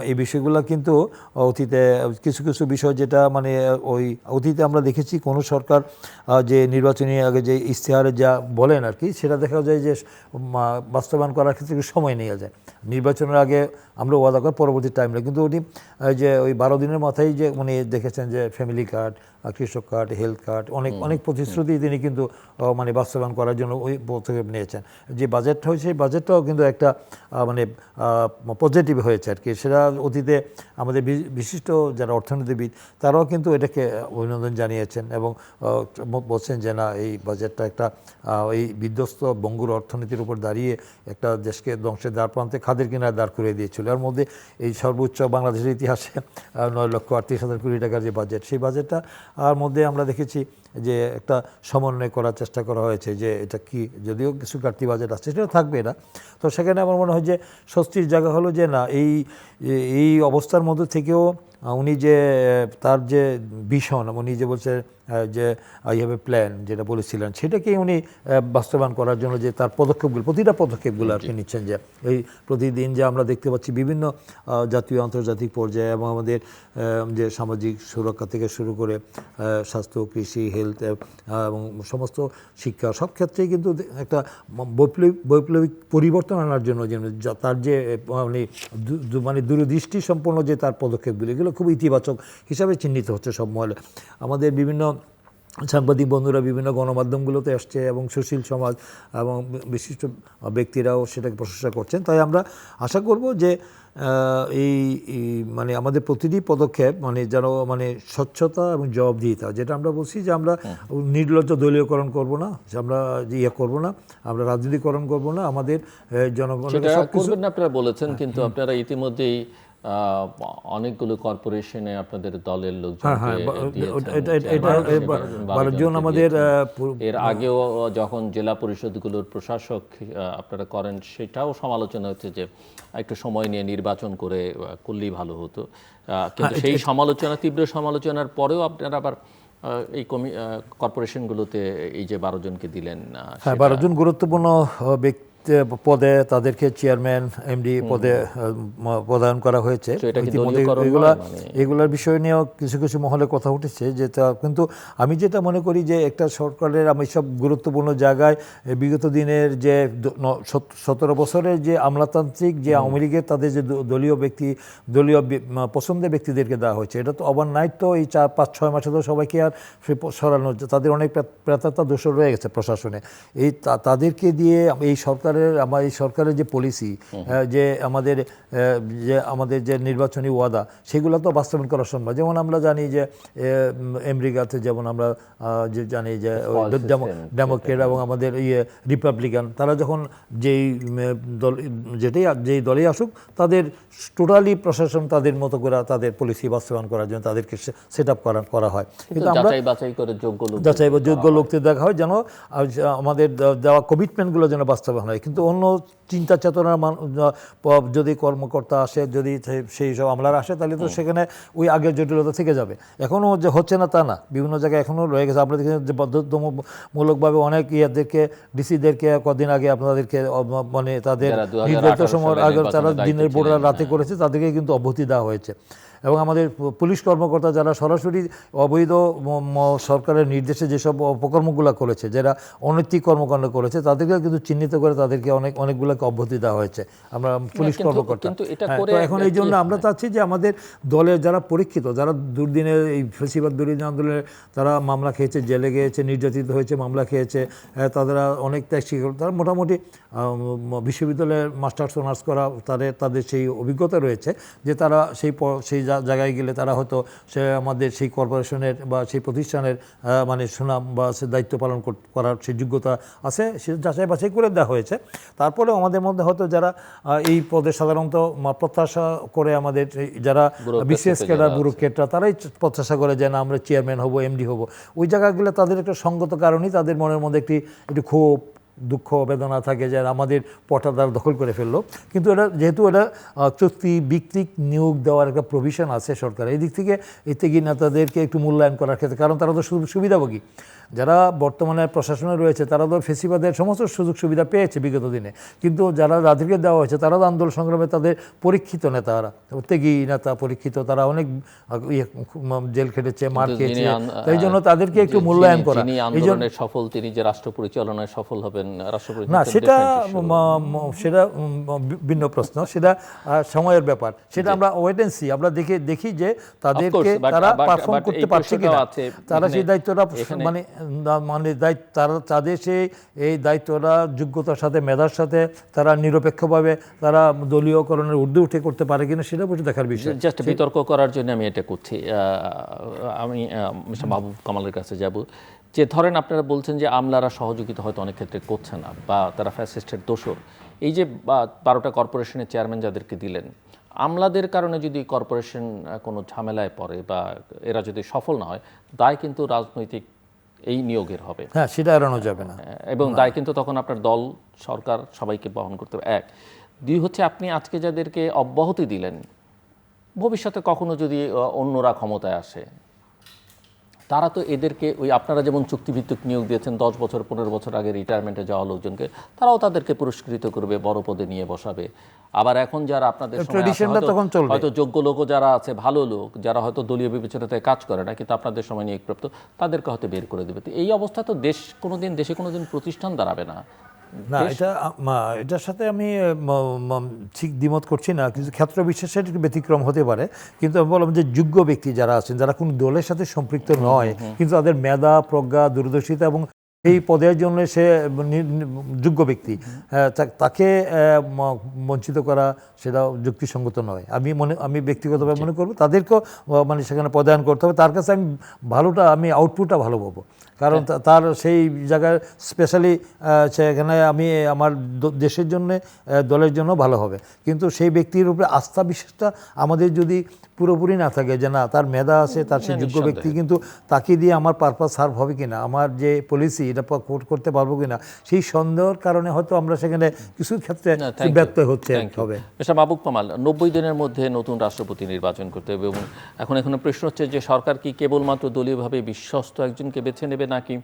এই বিষয়গুলো কিন্তু অতীতে কিছু কিছু বিষয় যেটা মানে ওই অতীতে আমরা দেখেছি কোনো সরকার যে নির্বাচনী আগে যে ইশতেহারে যা বলেন আর কি, সেটা দেখা যায় যে বাস্তবায়ন করার ক্ষেত্রে একটু সময় নিয়ে যায়। নির্বাচনের আগে আমরা ওয়াদা করি, পরবর্তী টাইমে কিন্তু উনি যে ওই 12 দিনের মাথায় যে উনি দেখেছেন যে ফ্যামিলি কার্ড, কৃষক কার্ড, হেলথ কার্ড, অনেক প্রতিশ্রুতি তিনি কিন্তু মানে বাস্তবায়ন করার জন্য ওই পদক্ষেপ নিয়েছেন। যে বাজেটটা হয়েছে সেই বাজেটটাও কিন্তু একটা মানে পজিটিভ হয়েছে আর কি। সেটা অতীতে আমাদের বিশিষ্ট যারা অর্থনীতিবিদ তারাও কিন্তু এটাকে অভিনন্দন জানিয়েছেন এবং বলছেন যে না, এই বাজেটটা একটা এই বিধ্বস্ত বঙ্গুর অর্থনীতির উপর দাঁড়িয়ে একটা দেশকে ধ্বংসের দ্বার প্রান্তে খাদের কিনারে দাঁড় করিয়ে দিয়েছিল। এর মধ্যে এই সর্বোচ্চ বাংলাদেশের ইতিহাসে 9,38,000 কোটি টাকার যে বাজেট, সেই বাজেটটা আর মধ্যে আমরা দেখেছি যে একটা সমন্বয় করার চেষ্টা করা হয়েছে, যে এটা কি, যদিও কিছু ঘাটতি বাজেট আছে সেটা থাকবে না। তো সেখানে আমার মনে হয় যে স্বস্তির জায়গা হলো যে না, এই অবস্থার মধ্যে থেকেও উনি যে তার যে ভীষণ, উনি যে বলছে যে আই হ্যাভ এ প্ল্যান যেটা বলেছিলেন, সেটাকেই উনি বাস্তবায়ন করার জন্য যে তার পদক্ষেপগুলো, প্রতিটা পদক্ষেপগুলো আর কি নিচ্ছেন। যে এই প্রতিদিন যে আমরা দেখতে পাচ্ছি বিভিন্ন জাতীয় আন্তর্জাতিক পর্যায়ে এবং আমাদের যে সামাজিক সুরক্ষা থেকে শুরু করে স্বাস্থ্য, কৃষি, হেলথ এবং সমস্ত শিক্ষা, সব ক্ষেত্রেই কিন্তু একটা বৈপ্লবিক পরিবর্তন আনার জন্য যে তার যে মানে দূরদৃষ্টি সম্পন্ন যে তার পদক্ষেপগুলো, এগুলো খুব ইতিবাচক হিসাবে চিহ্নিত হচ্ছে সব মহলে। আমাদের বিভিন্ন সাংবাদিক বন্ধুরা বিভিন্ন গণমাধ্যমগুলোতে আসছে এবং সুশীল সমাজ এবং বিশিষ্ট ব্যক্তিরাও সেটাকে প্রশংসা করছেন। তাই আমরা আশা করব যে এই মানে আমাদের প্রতিটি পদক্ষেপ মানে যেন মানে স্বচ্ছতা এবং জবাবদিহিতা, যেটা আমরা বলছি যে আমরা নির্লজ্জ দলীয়করণ করব না, যে আমরা করব না, আমরা রাজনীতিকরণ করব না, আমাদের জনগণের সব কিছু
করবেন না আপনারা বলেছেন, কিন্তু আপনারা ইতিমধ্যেই অনেকগুলো কর্পোরেশনে আপনাদের দলের লোকজন
আমাদের
এর আগেও যখন জেলা পরিষদগুলোর প্রশাসক আপনারা করেন, সেটাও সমালোচনা হচ্ছে যে একটু সময় নিয়ে নির্বাচন করলেই ভালো হতো। কিন্তু সেই সমালোচনা, তীব্র সমালোচনার পরেও আপনারা আবার এই কর্পোরেশনগুলোতে এই যে 12 জনকে দিলেন,
12 জন গুরুত্বপূর্ণ ব্যক্তি পদে তাদেরকে চেয়ারম্যান, এমডি পদে প্রদান করা হয়েছে। এগুলোর বিষয় নিয়েও কিছু কিছু মহলে কথা উঠেছে যে কিন্তু আমি যেটা মনে করি যে একটা সরকারের আমি সব গুরুত্বপূর্ণ জায়গায় বিগত দিনের যে 17 বছরের যে আমলাতান্ত্রিক যে আওয়ামী লীগের তাদের যে দলীয় পছন্দের ব্যক্তিদেরকে দেওয়া হয়েছে, এটা তো ওভারনাইট তো এই 4-5-6 মাসে তো সবাইকে আর সরানো, তাদের অনেক প্রাতাত্মা দোষ রয়ে গেছে প্রশাসনে। এই তাদেরকে দিয়ে এই সরকারের যে পলিসি, যে আমাদের যে নির্বাচনী ওয়াদা, সেগুলো তো বাস্তবায়ন করা সম্ভব। যেমন আমরা জানি যে আমেরিকাতে যেমন আমরা যে জানি যে ডেমোক্রেট এবং আমাদের রিপাবলিকান, তারা যখন যেই দলেই আসুক তাদের টোটালি প্রশাসন তাদের মতো করে তাদের পলিসি বাস্তবায়ন করার জন্য তাদেরকে সেট আপ করা হয়। কিন্তু আমরা যোগ্য লোকদের দেখা হয় যেন আমাদের দেওয়া কমিটমেন্টগুলো যেন বাস্তবায়ন হয়। কিন্তু অন্য চিন্তা চেতনার যদি কর্মকর্তা আসে, যদি সেই সব আমলারা আসে, তাহলে তো সেখানে ওই আগের জটিলতা থেকে যাবে। এখনও যে হচ্ছে না তা না, বিভিন্ন জায়গায় এখনও রয়ে গেছে। আমরা দেখেছি যে বাধ্যতামূলকভাবে অনেক ইয়াদেরকে, ডিসিদেরকে কদিন আগে আপনাদেরকে মানে তাদের নির্ধারিত সময় আগে তারা দিনের বোর্ডরা রাতে করেছে, তাদেরকে কিন্তু অব্যাহতি দেওয়া হয়েছে। এবং আমাদের পুলিশ কর্মকর্তা যারা সরাসরি অবৈধ সরকারের নির্দেশে যেসব অপকর্মগুলো করেছে, যারা অনৈতিক কর্মকাণ্ড করেছে, তাদেরকে কিন্তু চিহ্নিত করে তাদেরকে অনেকগুলোকে অব্যাহতি দেওয়া হয়েছে আমরা পুলিশ কর্মকর্তা। তো এখন এই জন্য আমরা চাচ্ছি যে আমাদের দলের যারা পরীক্ষিত, যারা দুর্দিনের এই ফেসিবাদ বিরোধী আন্দোলনে তারা মামলা খেয়েছে, জেলে গিয়েছে, নির্যাতিত হয়েছে, মামলা খেয়েছে, তারা অনেক ত্যাগ স্বীকার, তারা মোটামুটি বিশ্ববিদ্যালয়ের মাস্টার্স অনার্স করা, তাদের সেই অভিজ্ঞতা রয়েছে যে তারা সেই জায়গায় গেলে তারা হয়তো সে আমাদের সেই কর্পোরেশনের বা সেই প্রতিষ্ঠানের মানে সুনাম বা সে দায়িত্ব পালন করার সেই যোগ্যতা আছে, সে যাচাই বাছাই করে দেওয়া হয়েছে। তারপরেও আমাদের মধ্যে হয়তো যারা এই পদে সাধারণত প্রত্যাশা করে, আমাদের যারা বিসিএস ক্যাডার ব্যুরোক্রেটরা, তারাই প্রত্যাশা করে যে না আমরা চেয়ারম্যান হব, এমডি হব, ওই জায়গাগুলো তাদের একটা সঙ্গত কারণেই তাদের মনের মধ্যে একটি ক্ষোভ, দুঃখ, বেদনা থাকে যে আমাদের পথটা তারা দখল করে ফেললো। কিন্তু যেহেতু এটা চুক্তি ভিত্তিক নিয়োগ দেওয়ার একটা প্রভিশন আছে সরকার, এই দিক থেকে এতে নেতাদেরকে একটু মূল্যায়ন করার ক্ষেত্রে, কারণ তারা তো সুবিধাভোগী, যারা বর্তমানে প্রশাসনে রয়েছে তারা তো ফেসিবাদের সমস্ত সুযোগ সুবিধা পেয়েছে বিগত দিনে, কিন্তু যাদেরকে দেওয়া হয়েছে তারা তো আন্দোলন সংগ্রামে তাদের পরীক্ষিত নেতারা, ত্যাগী নেতা, পরীক্ষিত, তারা অনেক জেল খেটেছে, মার খেয়েছে, তাই জন্য তাদেরকে একটু মূল্যায়ন করা।
এই জন্য সফল, তিনি যে রাষ্ট্র পরিচালনায় সফল হবেন,
না সেটা ভিন্ন প্রশ্ন, সেটা সময়ের ব্যাপার, সেটা আমরা ওয়েট এন্ড সি, আমরা দেখি যে তাদেরকে তারা পারফর্ম করতে পারছে কিনা, তারা সেই দায়িত্বটা মানে তাদের এই দায়িত্বটা যোগ্যতার সাথে, মেধার সাথে তারা নিরপেক্ষভাবে তারা দলীয়করণের ঊর্ধ্বে উঠে করতে পারে কিনা, সেটা বসে দেখার বিষয়।
জাস্ট বিতর্ক করার জন্য আমি এটা করছি। আমি মিস্টার মাহবুব কামালের কাছে যাব, যে ধরেন আপনারা বলছেন যে আমলারা সহযোগিতা হয়তো অনেক ক্ষেত্রে করছে না, বা তারা ফ্যাসিস্টের দোষর। এই যে 12টা কর্পোরেশনের চেয়ারম্যান যাদেরকে দিলেন, আমলাদের কারণে যদি কর্পোরেশন কোনো ঝামেলায় পড়ে বা এরা যদি সফল না হয়, দায় কিন্তু রাজনৈতিক এই নিয়োগের হবে।
হ্যাঁ, সেটা এড়ানো যাবে না,
এবং দায় কিন্তু তখন আপনার দল, সরকার সবাইকে বহন করতে হবে। 1, 2 হচ্ছে আপনি আজকে যাদেরকে অব্যাহতি দিলেন, ভবিষ্যতে কখনো যদি অন্যরা ক্ষমতায় আসে, তারা তো এদেরকে ওই আপনারা যেমন চুক্তিভিত্তিক নিয়োগ দিয়েছেন 10 বছর 15 বছর আগে রিটায়ারমেন্টে যাওয়া লোকজনকে, তারাও তাদেরকে পুরস্কৃত করবে, বড় পদে নিয়ে বসাবে। আবার এখন যারা আপনাদের হয়তো যোগ্য লোক যারা আছে, ভালো লোক যারা হয়তো দলীয় বিবেচনাতে কাজ করে না কিন্তু আপনাদের সময় নিয়োগপ্রাপ্ত, তাদেরকে হয়তো বের করে দেবে। তো এই অবস্থা তো দেশে কোনোদিন প্রতিষ্ঠান দাঁড়াবে না।
না, এটার সাথে আমি ঠিক দ্বিমত করছি না, কিন্তু ক্ষেত্র বিশেষে একটু ব্যতিক্রম হতে পারে। কিন্তু আমি বললাম যে যোগ্য ব্যক্তি যারা আছেন, যারা কোনো দলের সাথে সম্পৃক্ত নয়, কিন্তু তাদের মেধা, প্রজ্ঞা, দূরদর্শিতা এবং এই পদের জন্য সে যোগ্য ব্যক্তি, তাকে বঞ্চিত করা সেটা যুক্তিসঙ্গত নয়। আমি ব্যক্তিগতভাবে মনে করব তাদেরকেও মানে সেখানে পদায়ন করতে হবে। তার কাছে আমি আউটপুটটা ভালো পাবো, কারণ তার সেই জায়গায় স্পেশালি সেখানে আমি আমার দেশের জন্য, দলের জন্য ভালো হবে। কিন্তু সেই ব্যক্তির উপরে আস্থা বিশ্বাসটা আমাদের যদি পুরোপুরি না থাকে, যে না তার মেধা আছে, তার সেই যোগ্য ব্যক্তি, কিন্তু তাকে দিয়ে আমার পারপাস সার্ভ হবে কিনা, আমার যে পলিসি এটা করতে পারবো কিনা, সেই সন্দেহের কারণে হয়তো আমরা সেখানে কিছু ক্ষেত্রে ব্যর্থ হবে।
মিস্টার মাহবুব কামাল, 90 দিনের মধ্যে নতুন রাষ্ট্রপতি নির্বাচন করতে হবে, এবং এখন প্রশ্ন হচ্ছে যে সরকার কি কেবলমাত্র দলীয়ভাবে বিশ্বস্ত একজনকে বেছে নেবে, নাকি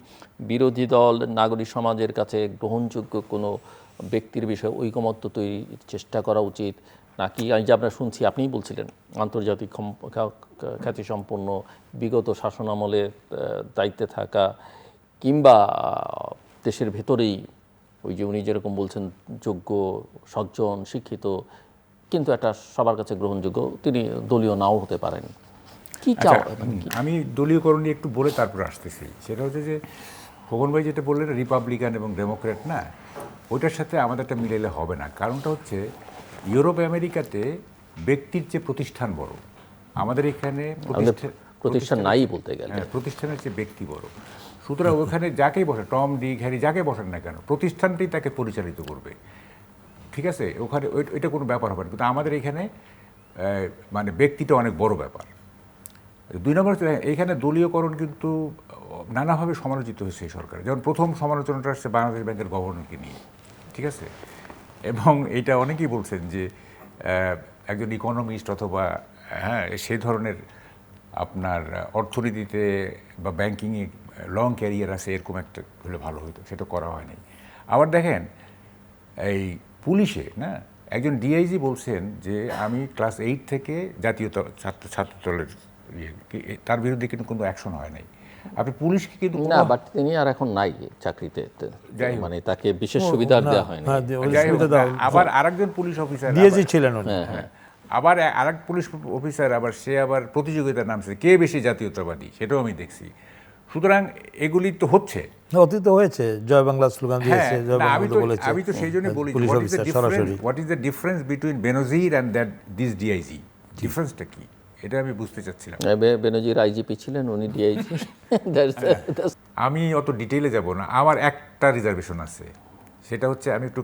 বিরোধী দল, নাগরিক সমাজের কাছে গ্রহণযোগ্য কোনো ব্যক্তির বিষয়ে ঐকমত্য তৈরির চেষ্টা করা উচিত, নাকি এই যে আমরা শুনছি, আপনিই বলছিলেন আন্তর্জাতিক খ্যাতিসম্পন্ন বিগত শাসনামলে দায়িত্বে থাকা, কিংবা দেশের ভেতরেই ওই যে উনি যেরকম বলছেন যোগ্য, সজ্জন, শিক্ষিত, কিন্তু একটা সবার কাছে গ্রহণযোগ্য, তিনি দলীয় নাও হতে পারেন, কি চাও?
আমি দলীয়করণ নিয়ে একটু বলে তারপর আসতেছি। সেটা হচ্ছে যে খোকন ভাই যেটা বললেন রিপাবলিকান এবং ডেমোক্র্যাট, না ওইটার সাথে আমাদেরটা মিলাইলে হবে না। কারণটা হচ্ছে ইউরোপ আমেরিকাতে ব্যক্তির চেয়ে প্রতিষ্ঠান বড়, আমাদের এখানে
প্রতিষ্ঠান নাই বলতে গেলে,
প্রতিষ্ঠানের চেয়ে ব্যক্তি বড়। সুতরাং ওখানে যাকেই বসে, টম, ডিক, হ্যারি, যাকে বসেন না কেন, প্রতিষ্ঠানটাই তাকে পরিচালিত করবে, ঠিক আছে? ওখানে ওইটা কোনো ব্যাপার হবে না। কিন্তু আমাদের এখানে মানে ব্যক্তিটা অনেক বড় ব্যাপার। 2 নম্বর, এইখানে দলীয়করণ কিন্তু নানাভাবে সমালোচিত হয়েছে এই সরকার। যেমন প্রথম সমালোচনাটা আসছে বাংলাদেশ ব্যাংকের গভর্নরকে নিয়ে, ঠিক আছে? এবং এটা অনেকেই বলছেন যে একজন ইকোনমিস্ট অথবা সে ধরনের আপনার অর্থনীতিতে বা ব্যাংকিংয়ে লং ক্যারিয়ার আছে এরকম একটা হলে ভালো হতো, সেটা করা হয়নি। আবার দেখেন এই পুলিশে না একজন ডিআইজি বলছেন যে আমি ক্লাস 8 থেকে জাতীয় ছাত্রদলের তার বিরুদ্ধে কিন্তু কোনো অ্যাকশন হয় নাই। আপনি পুলিশকে কিন্তু
না, বাট তিনি আর এখন নাই চাকরিতে, মানে তাকে বিশেষ সুবিধা দেওয়া হয়নি।
আবার আরেকজন পুলিশ অফিসার
ডিআইজি ছিলেন উনি।
আবার আরেক পুলিশ অফিসার আবার সে আবার প্রতিযোগিতার নামছে কে বেশি জাতীয়তাবাদী, সেটাও আমি দেখছি। সুতরাং এগুলি তো হচ্ছে,
অতীত হয়েছে, জয় বাংলা স্লোগান দিয়েছে, জয় বাংলা বলেছে।
আমি তো সেই জন্য বলি
পুলিশ অফিসার সরাসরি।
What is the difference between Benazir and that this DIG, ডিফারেন্সটা কি এটা আমি বুঝতে চাচ্ছিলাম।
বেনজির আইজিপি ছিলেন, উনি ডিআইজি।
আমি অত ডিটেইলে যাব না, আমার একটা রিজার্ভেশন আছে, সেটা হচ্ছে আমি একটু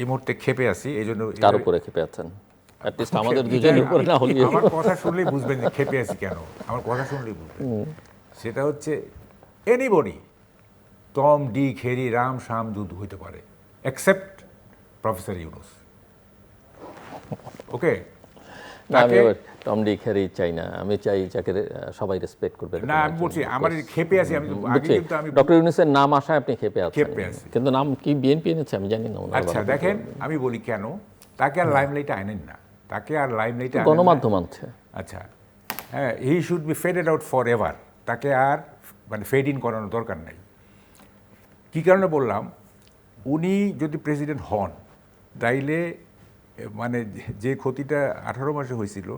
এই মুহূর্তে ক্ষেপে আছি, এই জন্য।
কার উপরে ক্ষেপে আছেন? অ্যাটলিস্ট আমাদের দুজনের উপরে না হলে।
আমার কথা শুনলেই বুঝবেন যে ক্ষেপে আছি কেন, আমার কথা শুনলেই বুঝবেন। সেটা হচ্ছে এনিবডি, টম, ডিক, হ্যারি, রাম, শাম যুদ্ধ হইতে পারে এক্সেপ্ট প্রফেসর ইউনুস। ওকে,
আমি টম ডিক হ্যারি চাই না, আমি চাই যাকে সবাই রেসপেক্ট করবে।
না আমি বলছি আমার ক্ষেপে আছি, আমি আগে কিন্তু আমি
ডক্টর ইউনুসের নাম আসায় আপনি ক্ষেপে
ক্ষেপে
আছেন,
আছি।
কিন্তু নাম কি বিএনপি এনেছে আমি জানি না।
আচ্ছা দেখেন, আমি বলি কেন তাকে আর লাইমলাইটে আনেন না, তাকে আর লাইমলাইটে
গণমাধ্যম আনছে।
আচ্ছা হ্যাঁ, he should be faded out for ever, তাকে আর মানে ফেড ইন করানোর দরকার নাই। কী কারণে বললাম, উনি যদি প্রেসিডেন্ট হন তাইলে মানে যে ক্ষতিটা 18 মাসে হয়েছিল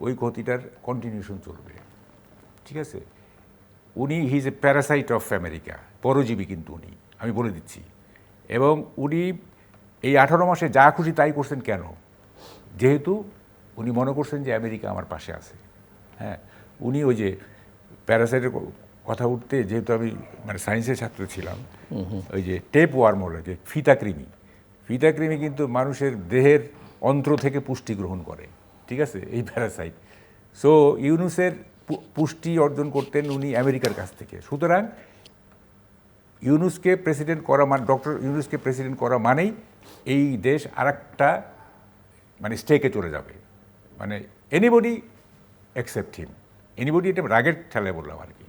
ওই ক্ষতিটার কন্টিনিউশন চলবে, ঠিক আছে? উনি হি is A Parasite of America, পরজীবী কিন্তু উনি, আমি বলে দিচ্ছি। এবং উনি এই 18 মাসে যা খুশি তাই করছেন কেন? যেহেতু উনি মনে করছেন যে আমেরিকা আমার পাশে আছে। হ্যাঁ, উনি ওই যে প্যারাসাইটের কথা উঠতে, যেহেতু আমি মানে সায়েন্সের ছাত্র ছিলাম, ওই যে টেপ ওয়ার্ম হলো, যে ফিতাকৃমি কিন্তু মানুষের দেহের অন্ত্র থেকে পুষ্টি গ্রহণ করে, ঠিক আছে, এই প্যারাসাইট। সো ইউনুসের পুষ্টি অর্জন করতেন উনি আমেরিকার কাছ থেকে। সুতরাং ইউনুসকে প্রেসিডেন্ট করা মানে, ডক্টর ইউনুসকে প্রেসিডেন্ট করা মানেই এই দেশ আরেকটা মানে স্টেকে চলে যাবে, মানে এনিবডি এক্সেপ্ট হিম, এনিবডি, এটা রাগের ঠেলায় বললাম আর কি।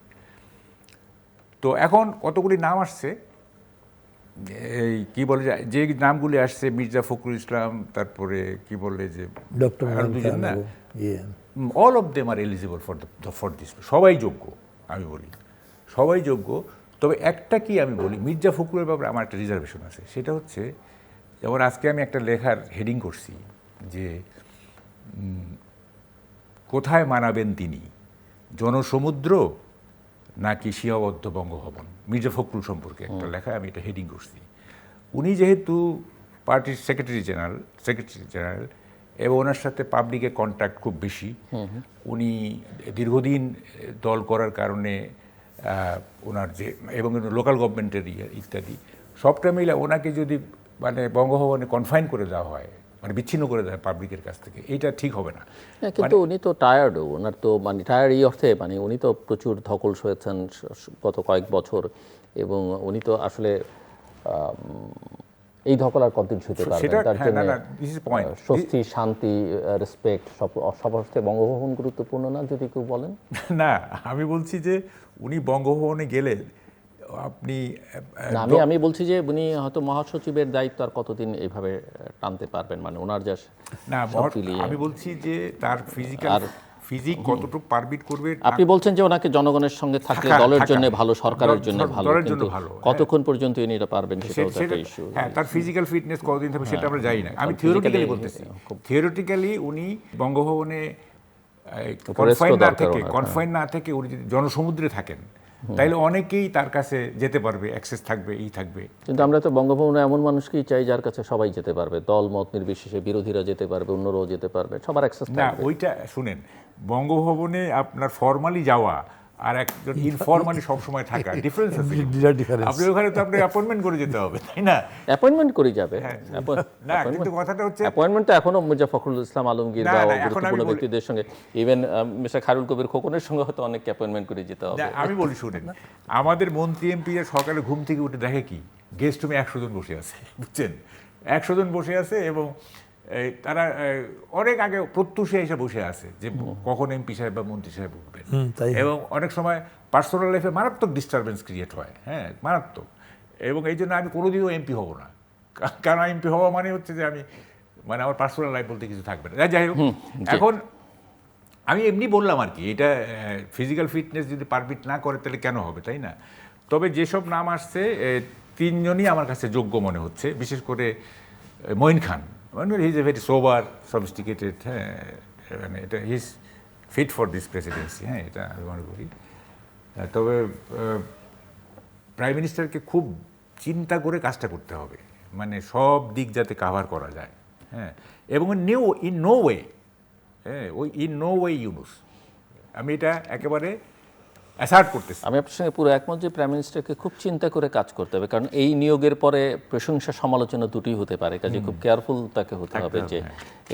তো এখন কতগুলি নাম আসছে, এই কি বলে যে নামগুলি আসছে, মির্জা ফখরুল ইসলাম, তারপরে কি বলে যে
ডক্টর
দুজন না, all of them are eligible for this, সবাই যোগ্য, আমি বলি সবাই যোগ্য। তবে একটা কি আমি বলি, মির্জা ফখরুলের ব্যাপারে আমার একটা রিজার্ভেশন আছে, সেটা হচ্ছে যেমন আজকে আমি একটা লেখার হেডিং করছি যে কোথায় মানাবেন তিনি, জনসমুদ্র নাকি সীমাবদ্ধ বঙ্গভবন, মির্জা ফখরুল সম্পর্কে একটা লেখায় আমি এটা হেডিং করছি। উনি যেহেতু পার্টির সেক্রেটারি জেনারেল এবং ওনার সাথে পাবলিকের কন্ট্যাক্ট খুব বেশি, উনি দীর্ঘদিন দল করার কারণে ওনার যে এবং লোকাল গভর্নমেন্টের ইত্যাদি সবটা মিলে ওনাকে যদি মানে বঙ্গভবনে কনফাইন করে দেওয়া হয়, মানে বিচ্ছিন্ন করে দেয় পাবলিকের কাছ থেকে, এইটা ঠিক হবে না।
কিন্তু উনি তো টায়ার্ডও, ওনার তো মানে টায়ার্ড এই অর্থে, মানে উনি তো প্রচুর ধকল সয়েছেন গত কয়েক বছর, এবং উনি তো আসলে এই ধকল আর কতদিন সইতে পারবেন? তার জন্য স্বস্তি, শান্তি, রেসপেক্ট সব অর্থে বঙ্গভবন গুরুত্বপূর্ণ না, যদি কেউ বলেন।
না, আমি বলছি যে উনি বঙ্গভবনে গেলে আপনি
আমি বলছি যে উনি হয়তো মহাসচিবের দায়িত্ব আর কতদিন এইভাবে টানতে পারবেন, মানে ওনার যা
না, আমি বলছি যে তার ফিজিক কতটুকু পারমিট করবে।
আপনি বলছেন যে ওনাকে জনগণের সঙ্গে থাকলে দলের জন্য ভালো, সরকারের জন্য ভালো, কিন্তু কতক্ষণ পর্যন্ত ইনি এটা পারবেন সেটাও একটা ইস্যু।
হ্যাঁ, তার ফিজিক্যাল ফিটনেস কতদিন থাকবে সেটা আমরা জানি না। আমি থিওরিটিক্যালি বলতেছি, থিওরিটিক্যালি উনি বঙ্গভবনে কনফাইন না থেকে উনি যদি জনসমুদ্রে থাকেন তাইলে অনেকেই তার কাছে যেতে পারবে, অ্যাক্সেস থাকবে, থাকবে।
কিন্তু আমরা তো বঙ্গভবনে এমন মানুষকেই চাই যার কাছে সবাই যেতে পারবে, দল মত নির্বিশেষে, বিরোধীরা যেতে পারবে, অন্যরাও যেতে পারবে, সবার অ্যাক্সেস থাকবে।
না, ওইটা শুনেন, বঙ্গভবনে আপনার ফর্মালি যাওয়া আর একজন ইনফর্মালি সবসময় থাকা ডিফারেন্স আছে। আপনি ওখানে তো আপনি অ্যাপয়েন্টমেন্ট করে যেতে হবে, তাই না?
অ্যাপয়েন্টমেন্ট করে যাবে
না, কিন্তু কথাটা হচ্ছে
অ্যাপয়েন্টমেন্ট তো এখনো মির্জা ফখরুল ইসলাম আলমগীর বা গুরুত্বপূর্ণ ব্যক্তিদের সঙ্গে, ইভেন মিস্টার খায়রুল কবির খোকনের সঙ্গে হয়তো অনেককে অ্যাপয়েন্টমেন্ট করে যেতে হবে।
আমি বলি শুনেন, আমাদের মন্ত্রী এমপি সকালে ঘুম থেকে উঠে দেখে কি, গেস্ট রুমে 100 জন বসে আছে, বুঝছেন, 100 জন বসে আছে এবং তারা অনেক আগে প্রত্যুষে এসে বসে আছে যে কখন এমপি সাহেব বা মন্ত্রী সাহেব উঠবেন, এবং অনেক সময় পার্সোনাল লাইফে মারাত্মক ডিস্টারবেন্স ক্রিয়েট হয়, হ্যাঁ মারাত্মক। এবং এই জন্য আমি কোনোদিনও এমপি হব না, কারণ এমপি হওয়া মানে হচ্ছে যে আমি মানে আমার পার্সোনাল লাইফ বলতে কিছু থাকবে না। যাই হোক, এখন আমি এমনি বললাম আর কি, এটা ফিজিক্যাল ফিটনেস যদি পারমিট না করে তাহলে কেন হবে, তাই না? তবে যেসব নাম আসছে 3 জনই আমার কাছে যোগ্য মনে হচ্ছে, বিশেষ করে Moin Khan. He is a very sober, sophisticated, হ্যাঁ, মানে এটা he is fit for this presidency, হ্যাঁ, এটা আমি মনে করি। তবে প্রাইম মিনিস্টারকে খুব চিন্তা করে কাজটা করতে হবে, মানে সব দিক যাতে কাভার করা যায়, হ্যাঁ, এবং ইন নো ওয়ে, হ্যাঁ, ওই ইন নো ওয়ে ইউনুস, আমি এটা একেবারে অ্যাসার্ট করতেছি।
আমি আপনার সঙ্গে পুরো একমত যে প্রাইম মিনিস্টারকে খুব চিন্তা করে কাজ করতে হবে, কারণ এই নিয়োগের পরে প্রশংসা সমালোচনা দুটোই হতে পারে, কাজে খুব কেয়ারফুল তাকে হতে হবে যে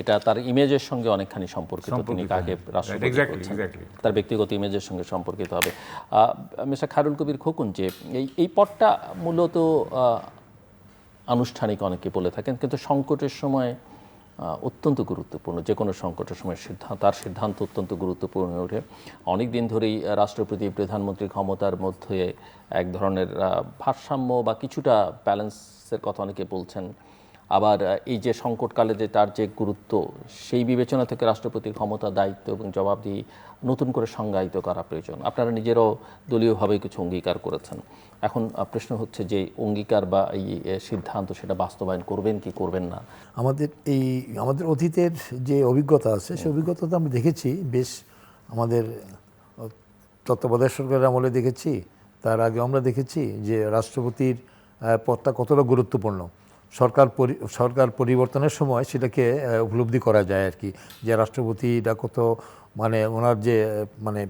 এটা তার ইমেজের সঙ্গে অনেকখানি সম্পর্কিত, তিনি কাকে রাষ্ট্রপতি করছেন, তার ব্যক্তিগত ইমেজের সঙ্গে সম্পর্কিত হবে। মিস্টার খায়রুল কবির খোকন, যে এই পদটা মূলত আনুষ্ঠানিক অনেকে বলে থাকেন, কিন্তু সংকটের সময় অত্যন্ত গুরুত্বপূর্ণ, যে কোনো সংকটের সময় তার সিদ্ধান্ত অত্যন্ত গুরুত্বপূর্ণ হয়ে ওঠে। অনেক দিন ধরেই রাষ্ট্রপতি প্রধানমন্ত্রী ক্ষমতার মধ্যে এক ধরনের ভারসাম্য বা কিছুটা ব্যালেন্সের কথা অনেকে বলছেন। আবার এই যে সংকটকালে যে তার যে গুরুত্ব, সেই বিবেচনা থেকে রাষ্ট্রপতির ক্ষমতা, দায়িত্ব এবং জবাবদিহি নতুন করে সংজ্ঞায়িত করা প্রয়োজন। আপনারা নিজেরও দলীয়ভাবে কিছু অঙ্গীকার করেছেন। এখন প্রশ্ন হচ্ছে যে অঙ্গীকার বা এই সিদ্ধান্ত সেটা বাস্তবায়ন করবেন কি করবেন না।
আমাদের অতীতের যে অভিজ্ঞতা আছে, সেই অভিজ্ঞতাটা আমরা দেখেছি, বেশ আমাদের তত্ত্বাবধায়ক সরকারের আমলে দেখেছি, তার আগে আমরা দেখেছি যে রাষ্ট্রপতির পদটা কতটা গুরুত্বপূর্ণ। সরকার পরিবর্তনের সময় সেটাকে উপলব্ধি করা যায় আর কি, যে রাষ্ট্রপতিটা কত মানে ওনার যে মানে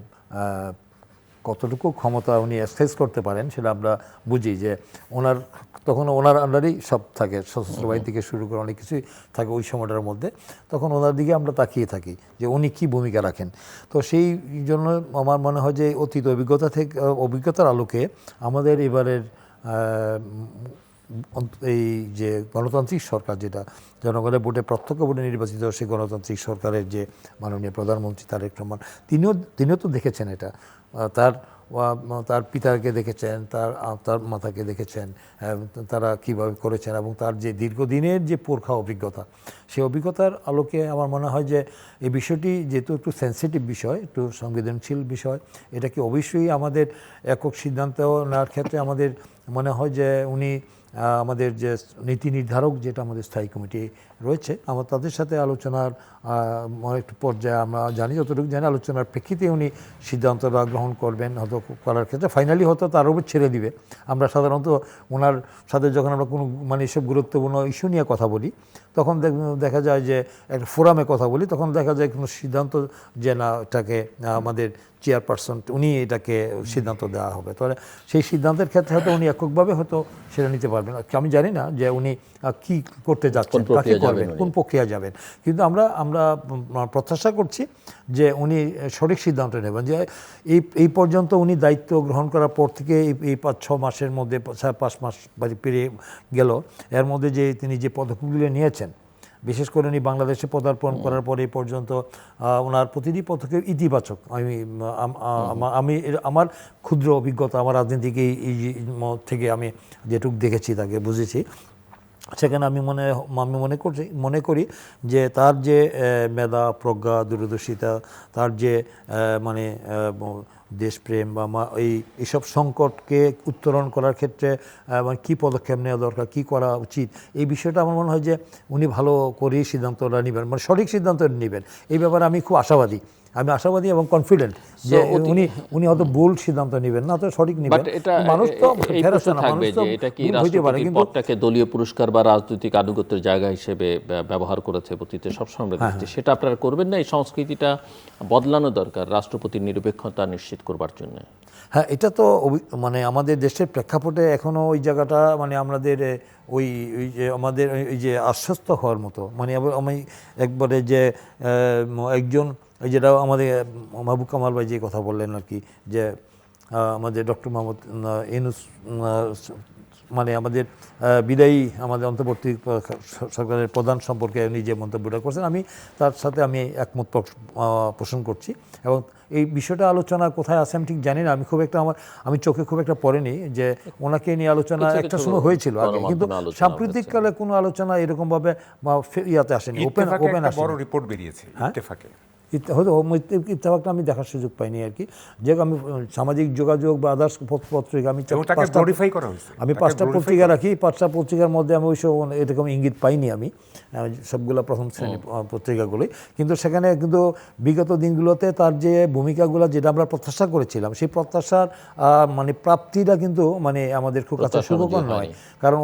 কতটুকু ক্ষমতা উনি এক্সারসাইজ করতে পারেন সেটা আমরা বুঝি, যে তখন ওনার আন্ডারেই সব থাকে, সশস্ত্র বাহিনী থেকে শুরু করে অনেক কিছুই থাকে ওই সময়টার মধ্যে, তখন ওনার দিকে আমরা তাকিয়ে থাকি যে উনি কী ভূমিকা রাখেন। তো সেই জন্য আমার মনে হয় যে অতীত অভিজ্ঞতার আলোকে আমাদের এবারের এই যে গণতান্ত্রিক সরকার, যেটা জনগণের ভোটে প্রত্যক্ষ ভোটে নির্বাচিত, সেই গণতান্ত্রিক সরকারের যে মাননীয় প্রধানমন্ত্রী তারেক রহমান, তিনিও তো দেখেছেন এটা, তার পিতাকে দেখেছেন, তার মাতাকে দেখেছেন, তারা কীভাবে করেছেন, এবং তার যে দীর্ঘদিনের যে পুরখা অভিজ্ঞতা, সেই অভিজ্ঞতার আলোকে আমার মনে হয় যে এই বিষয়টি যেহেতু একটু সেন্সিটিভ বিষয়, একটু সংবেদনশীল বিষয়, এটাকে অবশ্যই আমাদের একক সিদ্ধান্ত নেওয়ার ক্ষেত্রে আমাদের মনে হয় যে উনি আমাদের যে নীতি নির্ধারক, যেটা আমাদের স্থায়ী কমিটি রয়েছে, আমার তাদের সাথে আলোচনার একটু পর্যায়ে আমরা জানি, যতটুকু জানি আলোচনার প্রেক্ষিতে উনি সিদ্ধান্তটা গ্রহণ করবেন, হয়তো করার ক্ষেত্রে ফাইনালি হয়তো তার উপর ছেড়ে দিবে। আমরা সাধারণত ওনার সাথে যখন আমরা কোনো মানে এসব গুরুত্বপূর্ণ ইস্যু নিয়ে কথা বলি, তখন দেখা যায় যে একটা ফোরামে কথা বলি, তখন দেখা যায় কোনো সিদ্ধান্ত যে না, এটাকে আমাদের চেয়ারপারসন উনি এটাকে সিদ্ধান্ত দেওয়া হবে, তাহলে সেই সিদ্ধান্তের ক্ষেত্রে হয়তো উনি এককভাবে হয়তো সেটা নিতে পারবেন। আমি জানি না যে উনি কী করতে যাচ্ছেন, কাকে করবেন, কোন প্রক্রিয়া যাবেন, কিন্তু আমরা প্রত্যাশা করছি যে উনি সঠিক সিদ্ধান্ত নেবেন। যে এই পর্যন্ত উনি দায়িত্ব গ্রহণ করার পর থেকে এই 5-6 মাসের মধ্যে, 5 মাস পেরিয়ে গেল, এর মধ্যে যে তিনি যে পদক্ষেপগুলো নিয়েছেন, বিশেষ করে উনি বাংলাদেশে পদার্পণ করার পরে পর্যন্ত ওনার প্রতিটি পদক্ষেপ ইতিবাচক। আমি আমার ক্ষুদ্র অভিজ্ঞতা, আমার রাজনীতিক এই থেকে আমি যেটুকু দেখেছি, তাকে বুঝেছি, সেখানে আমি মনে করি যে তার যে মেধা, প্রজ্ঞা, দূরদর্শিতা, তার যে মানে দেশপ্রেম বা এইসব সংকটকে উত্তরণ করার ক্ষেত্রে কী পদক্ষেপ নেওয়া দরকার, কী করা উচিত, এই বিষয়টা আমার মনে হয় যে উনি ভালো করেই সিদ্ধান্তটা নেবেন, মানে সঠিক সিদ্ধান্ত নেবেন। এই ব্যাপারে আমি খুব আশাবাদী এবং কনফিডেন্ট যে উনি হয়তো ভুল সিদ্ধান্ত নেবেন না, তো সঠিক নেবেন। মানুষ তো
থাকবে যে এটা কি রাষ্ট্রপতি পদটাকে দলীয় পুরস্কার বা রাজনৈতিক আনুগত্যের জায়গা হিসেবে ব্যবহার করেছে অতীতে, সবসময় দেখছি, সেটা আপনারা করবেন না। এই সংস্কৃতিটা বদলানো দরকার রাষ্ট্রপতির নিরপেক্ষতা নিশ্চিত করবার জন্য।
হ্যাঁ, এটা তো মানে আমাদের দেশের প্রেক্ষাপটে এখনও ওই জায়গাটা মানে আমাদের ওই যে আমাদের ওই যে আশ্বস্ত হওয়ার মতো, মানে আমি একবারে যে একজন যেটা আমাদের মাহবুব কামাল ভাই যে কথা বললেন আর কি, যে আমাদের ডক্টর মোহাম্মদ ইউনূস মানে আমাদের বিদায়ী আমাদের অন্তর্বর্তী সরকারের প্রধান সম্পর্কে উনি যে মন্তব্যটা করছেন আমি তার সাথে আমি একমত পোষণ করছি এবং এই বিষয়টা আলোচনা কোথায় আছে আমি ঠিক জানি না আমি খুব একটা আমি চোখে খুব একটা পড়েনি যে ওনাকে নিয়ে আলোচনা একটা সময় হয়েছিল আগে কিন্তু সাম্প্রতিককালে কোনো আলোচনা এরকমভাবে ইয়াতে আসেনি ওপেন আসেনি
বড় রিপোর্ট বেরিয়েছে ইত্তেফাকে
হয়তো ইত্তেফাকটা আমি দেখার সুযোগ পাইনি আর কি যে আমি সামাজিক যোগাযোগ বা আদার্স পত্রিকা আমি আমি 5টা পত্রিকা রাখি 5টা পত্রিকার মধ্যে আমি ওইসব এরকম ইঙ্গিত পাইনি আমি সবগুলো প্রথম শ্রেণী পত্রিকাগুলোই কিন্তু সেখানে কিন্তু বিগত দিনগুলোতে তার যে ভূমিকাগুলো যেটা আমরা প্রত্যাশা করেছিলাম সেই প্রত্যাশার মানে প্রাপ্তিটা কিন্তু মানে আমাদের খুব কাছে সুখকর নয় কারণ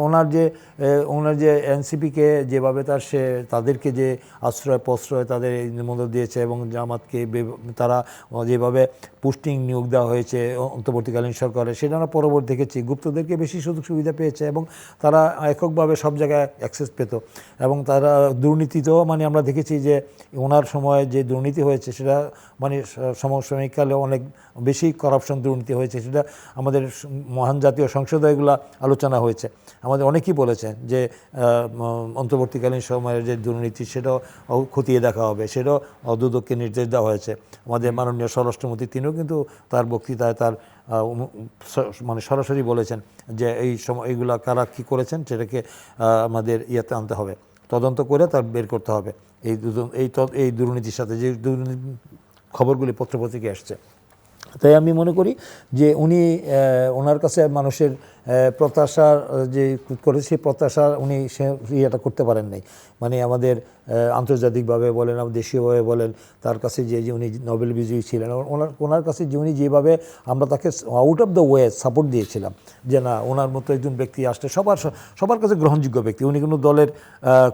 ওনার যে এনসিপিকে যেভাবে তাদেরকে যে আশ্রয় প্রশ্রয় তাদের মধ্যে দিয়েছে এবং জামাতকে তারা যেভাবে পোস্টিং নিয়োগ দেওয়া হয়েছে অন্তর্বর্তীকালীন সরকারে সেটা আমরা পরবর্তী দেখেছি গুপ্তদেরকে বেশি সুযোগ সুবিধা পেয়েছে এবং তারা এককভাবে সব জায়গায় অ্যাক্সেস পেত এবং তারা দুর্নীতিতেও মানে আমরা দেখেছি যে ওনার সময় যে দুর্নীতি হয়েছে সেটা মানে সমসাময়িককালে অনেক বেশি করাপশন দুর্নীতি হয়েছে সেটা আমাদের মহান জাতীয় সংসদে এগুলো আলোচনা হয়েছে আমাদের অনেকেই বলেছেন যে অন্তর্বর্তীকালীন সময়ের যে দুর্নীতি সেটাও খতিয়ে দেখা হবে সেটাও দুদককে নির্দেশ দেওয়া হয়েছে আমাদের মাননীয় স্বরাষ্ট্রমন্ত্রী তিনিও কিন্তু তার বক্তৃতায় তার মানে সরাসরি বলেছেন যে এই সময় এইগুলা কারা কী করেছেন সেটাকে আমাদের ইয়েতে আনতে হবে তদন্ত করে তার বের করতে হবে এই দুর্নীতির সাথে যে দুর্নীতি খবরগুলি পত্রপত্রিকায় আসছে তাই আমি মনে করি যে উনি ওনার কাছে মানুষের প্রত্যাশার যে করে সেই প্রত্যাশা উনি সে ইয়েটা করতে পারেন নাই মানে আমাদের আন্তর্জাতিকভাবে বলেন দেশীয়ভাবে বলেন তার কাছে যে উনি নোবেল বিজয়ী ছিলেন ওনার কাছে যে উনি যেভাবে আমরা তাকে out of the way support দিয়েছিলাম যে না ওনার মতো একজন ব্যক্তি আসলে সবার কাছে গ্রহণযোগ্য ব্যক্তি উনি কোনো দলের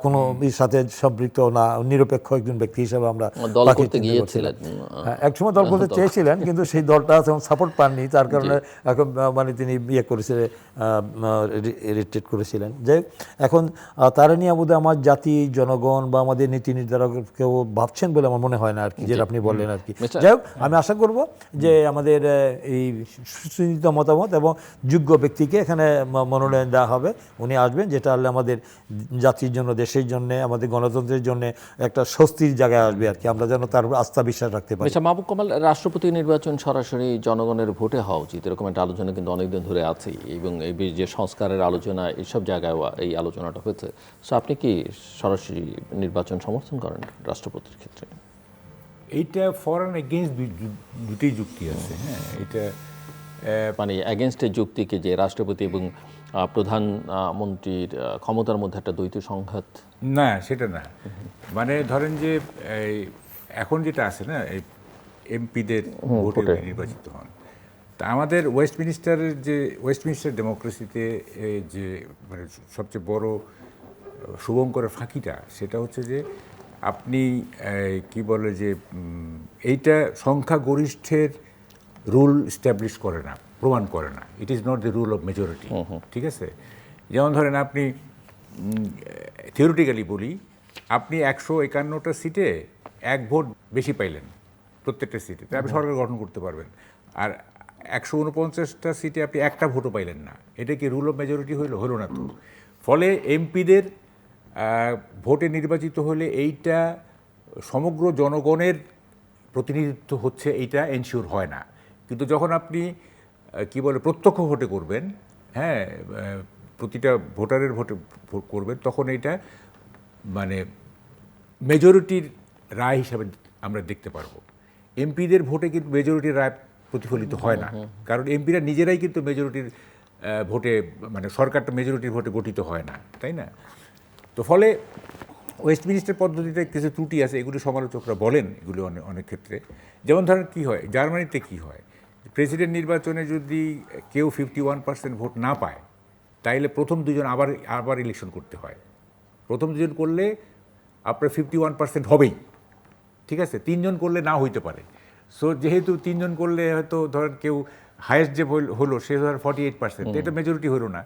কোনো সাথে সম্পৃক্ত না নিরপেক্ষ একজন ব্যক্তি হিসাবে আমরা একসময় দল করতে চেয়েছিলেন কিন্তু সেই দলটা সাপোর্ট পাননি তার কারণে এখন মানে তিনি করেছিলেন রিট্রিট করেছিলেন যে এখন তারা নিয়ে বোধহয় আমার জাতি জনগণ বা আমাদের নীতি নির্ধারক কেউ ভাবছেন বলে আমার মনে হয় না আর কি যেটা আপনি বললেন আর কি যাই হোক আমি আশা করব যে আমাদের এই সুচিন্তিত মতামত এবং যোগ্য ব্যক্তিকে এখানে মনোনয়ন দেওয়া হবে উনি আসবেন যেটা হলে আমাদের জাতির জন্য দেশের জন্য আমাদের গণতন্ত্রের জন্য একটা স্বস্তির জায়গায় আসবে আর কি আমরা যেন তার আস্থা বিশ্বাস রাখতে পারি
মাহবুব কামাল রাষ্ট্রপতি নির্বাচন সরাসরি জনগণের ভোটে হওয়া উচিত এরকম একটা আলোচনা কিন্তু অনেকদিন ধরে আছে এবং এই যে সংস্কারের আলোচনা এইসব জায়গায় এই আলোচনাটা হয়েছে সো আপনি কি সরাসরি নির্বাচন সমর্থন করেন রাষ্ট্রপতির ক্ষেত্রে
এইটা ফর অ্যান্ড এগেইনস্ট দুটোই যুক্তি আছে হ্যাঁ এটা
মানে এগেনস্টের যুক্তিকে যে রাষ্ট্রপতি এবং প্রধানমন্ত্রীর ক্ষমতার মধ্যে একটা দ্বৈত সংঘাত
না সেটা না মানে ধরেন যে এখন যেটা আছে না এই এমপিদের ভোটে নির্বাচিত হন তা আমাদের ওয়েস্টমিনিস্টার ডেমোক্রেসিতে যে মানে সবচেয়ে বড় শুভঙ্করের ফাঁকিটা সেটা হচ্ছে যে আপনি কি বলে যে এইটা সংখ্যাগরিষ্ঠের রুল স্ট্যাবলিশ করে না প্রমাণ করে না it is not the rule of majority ঠিক আছে যেমন ধরেন আপনি থিওরিটিক্যালি বলি আপনি 151টা সিটে 1 ভোট বেশি পাইলেন প্রত্যেকটা সিটে তাই আপনি সরকার গঠন করতে পারবেন আর 149টা সিটে আপনি একটা ভোটও পাইলেন না এটা কি রুল অফ মেজরিটি হলো না তো ফলে এমপিদের ভোটে নির্বাচিত হলে এইটা সমগ্র জনগণের প্রতিনিধিত্ব হচ্ছে এইটা এনশিওর হয় না কিন্তু যখন আপনি কি বলে প্রত্যক্ষ ভোটে করবেন হ্যাঁ প্রতিটা ভোটারের ভোটে করবেন তখন এইটা মানে মেজরিটির রায় হিসাবে আমরা দেখতে পারবো এমপিদের ভোটে কিন্তু মেজরিটির রায় প্রতিফলিত হয় না কারণ এমপিরা নিজেরাই কিন্তু মেজরিটির ভোটে মানে সরকারটা মেজরিটির ভোটে গঠিত হয় না তাই না তো ফলে ওয়েস্টমিনিস্টার পদ্ধতিতে কিছু ত্রুটি আছে এগুলি সমালোচকরা বলেন এগুলি অনেক ক্ষেত্রে যেমন ধরেন কী হয় জার্মানিতে কী হয় প্রেসিডেন্ট নির্বাচনে যদি কেউ 51% ভোট না পায় তাইলে প্রথম দুজন আবার ইলেকশন করতে হয় প্রথম দুজন করলে আপনার 51% হবেই ঠিক আছে 3 জন করলে না হইতে পারে সো যেহেতু 3 জন করলে হয়তো ধরেন কেউ হায়েস্ট যে হলো সে ধরেন 48% এটা মেজরিটি হলো না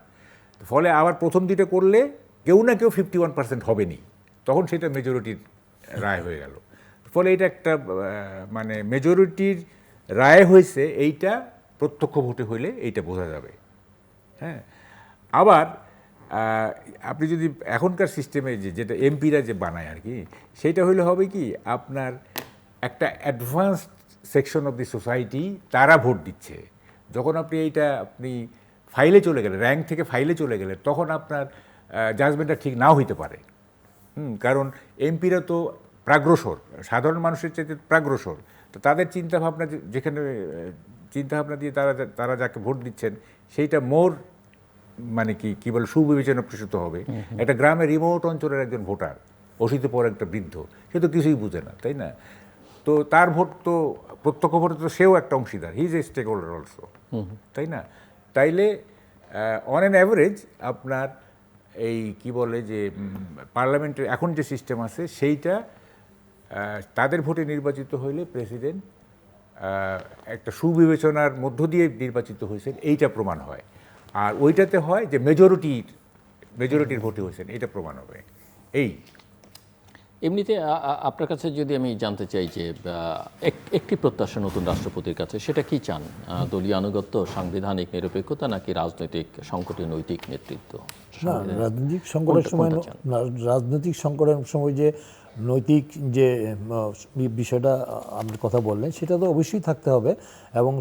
ফলে আবার প্রথম দুটো করলে কেউ না কেউ 51% হবেনি তখন সেটা মেজরিটির রায় হয়ে গেল ফলে এটা একটা মানে মেজরিটির রায় হয়েছে এইটা প্রত্যক্ষ ভোটে হইলে এইটা বোঝা যাবে হ্যাঁ আবার আপনি যদি এখনকার সিস্টেমে যেটা এমপিরা যে বানায় আর কি, সেইটা হইলে হবে কি আপনার একটা advance section of the society তারা ভোট দিচ্ছে। যখন আপনি ফাইলে চলে গেলে, র্যাঙ্ক থেকে ফাইলে চলে গেলে, তখন আপনার জাজমেন্টটা ঠিক নাও হইতে পারে। কারণ এমপিরা তো প্রাগ্রসর, সাধারণ মানুষের চাইতে প্রাগ্রসর, তো তাদের চিন্তাভাবনা যেখানে চিন্তাভাবনা দিয়ে তারা যাকে ভোট দিচ্ছেন সেইটা মোর মানে কি বলে সুবিবেচনা প্রসূত হবে। একটা গ্রামের রিমোট অঞ্চলের একজন ভোটার, অশীতিপর একটা বৃদ্ধ, সে তো কিছুই বুঝে না, তাই না? তো তার ভোট তো প্রত্যক্ষ ভোটে তো সেও একটা অংশীদার, he is a stakeholder also, তাই না? তাইলে অন অ্যান অ্যাভারেজ আপনার এই কি বলে যে পার্লামেন্টের এখন যে সিস্টেম আছে সেইটা তাদের ভোটে নির্বাচিত হইলে প্রেসিডেন্ট একটা সুবিবেচনার মধ্য দিয়ে নির্বাচিত হয়েছেন এইটা প্রমাণ হয়। আর ওইটাতে হয় যে মেজরিটির ভোটে হয়েছেন এইটা প্রমাণ হবে। এই
এমনিতে আপনার কাছে যদি আমি জানতে চাই যে একটি প্রত্যাশা নতুন রাষ্ট্রপতির কাছে, সেটা কি চান? দলীয় আনুগত্য, সাংবিধানিক নিরপেক্ষতা, নাকি রাজনৈতিক সংকটে নৈতিক নেতৃত্ব?
না, রাজনৈতিক সংকটের সময় রাজনৈতিক সংকটের সময় যে নৈতিক যে বিষয়টা আপনি কথা বললেন, সেটা তো অবশ্যই থাকতে হবে, এবং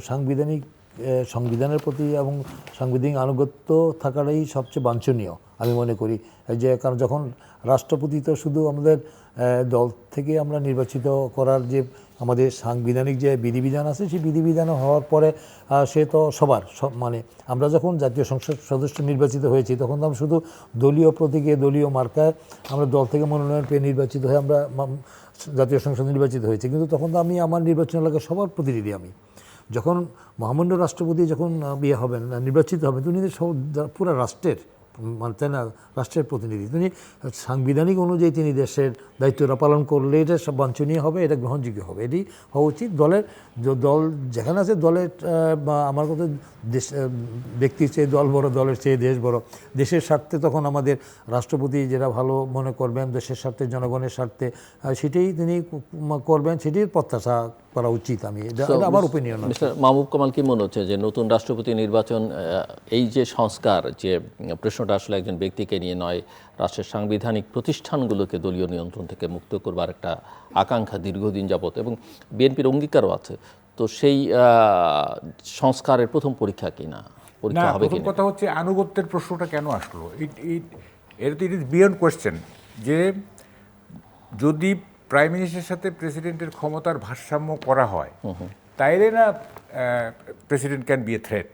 সংবিধানের প্রতি এবং সাংবিধানিক আনুগত্য থাকাটাই সবচেয়ে বাঞ্ছনীয় আমি মনে করি। যে কারণ যখন রাষ্ট্রপতি তো শুধু আমাদের দল থেকে আমরা নির্বাচিত করার যে আমাদের সাংবিধানিক যে বিধিবিধান আছে, সেই বিধিবিধান হওয়ার পরে সে তো সব মানে আমরা যখন জাতীয় সংসদ সদস্য নির্বাচিত হয়েছি, তখন তো আমরা শুধু দলীয় প্রতীকে, দলীয় মার্কায় আমরা দল থেকে মনোনয়ন পেয়ে নির্বাচিত হয়ে আমরা জাতীয় সংসদ নির্বাচিত হয়েছি। কিন্তু তখন তো আমি আমার নির্বাচন এলাকায় সবার প্রতিনিধি। আমি যখন মহামান্য রাষ্ট্রপতি যখন হবেন, নির্বাচিত হবেন, তিনি পুরো রাষ্ট্রের মানে তাই না, রাষ্ট্রের প্রতিনিধি। তিনি সাংবিধানিক অনুযায়ী তিনি দেশের দায়িত্বটা পালন করলে এটা সব বাঞ্ছনীয় হবে, এটা গ্রহণযোগ্য হবে, এটি হওয়া উচিত। দল যেখানে আছে দলের আমার কথা দেশ ব্যক্তির চেয়ে দল বড়, দলের চেয়ে দেশ বড়। দেশের স্বার্থে তখন আমাদের রাষ্ট্রপতি যেটা ভালো মনে করবেন, দেশের স্বার্থে, জনগণের স্বার্থে, সেটাই তিনি করবেন, সেটির প্রত্যাশা করা উচিত। আমি এটা আমার ওপিনিয়ন।
মিস্টার মাহবুব কামাল, কি মনে হচ্ছে যে নতুন রাষ্ট্রপতি নির্বাচন, এই যে সংস্কার, যে প্রশ্নটা আসলে একজন ব্যক্তিকে নিয়ে নয়, রাষ্ট্রের সাংবিধানিক প্রতিষ্ঠানগুলোকে দলীয় নিয়ন্ত্রণ থেকে মুক্ত করবার একটা আকাঙ্ক্ষা দীর্ঘদিন যাবত, এবং বিএনপির অঙ্গীকারও আছে, তো সেই সংস্কারের প্রথম পরীক্ষা কিনা, পরীক্ষা হবে
প্রথম
কিনা?
কথা হচ্ছে আনুগত্যের প্রশ্নটা কেন আসলো, এর তো ইট ইজ বিয়ন্ড কোয়েশ্চেন। যে যদি প্রাইম মিনিস্টারের সাথে প্রেসিডেন্টের ক্ষমতার ভারসাম্য করা হয়, তাইলে না president can B A threat.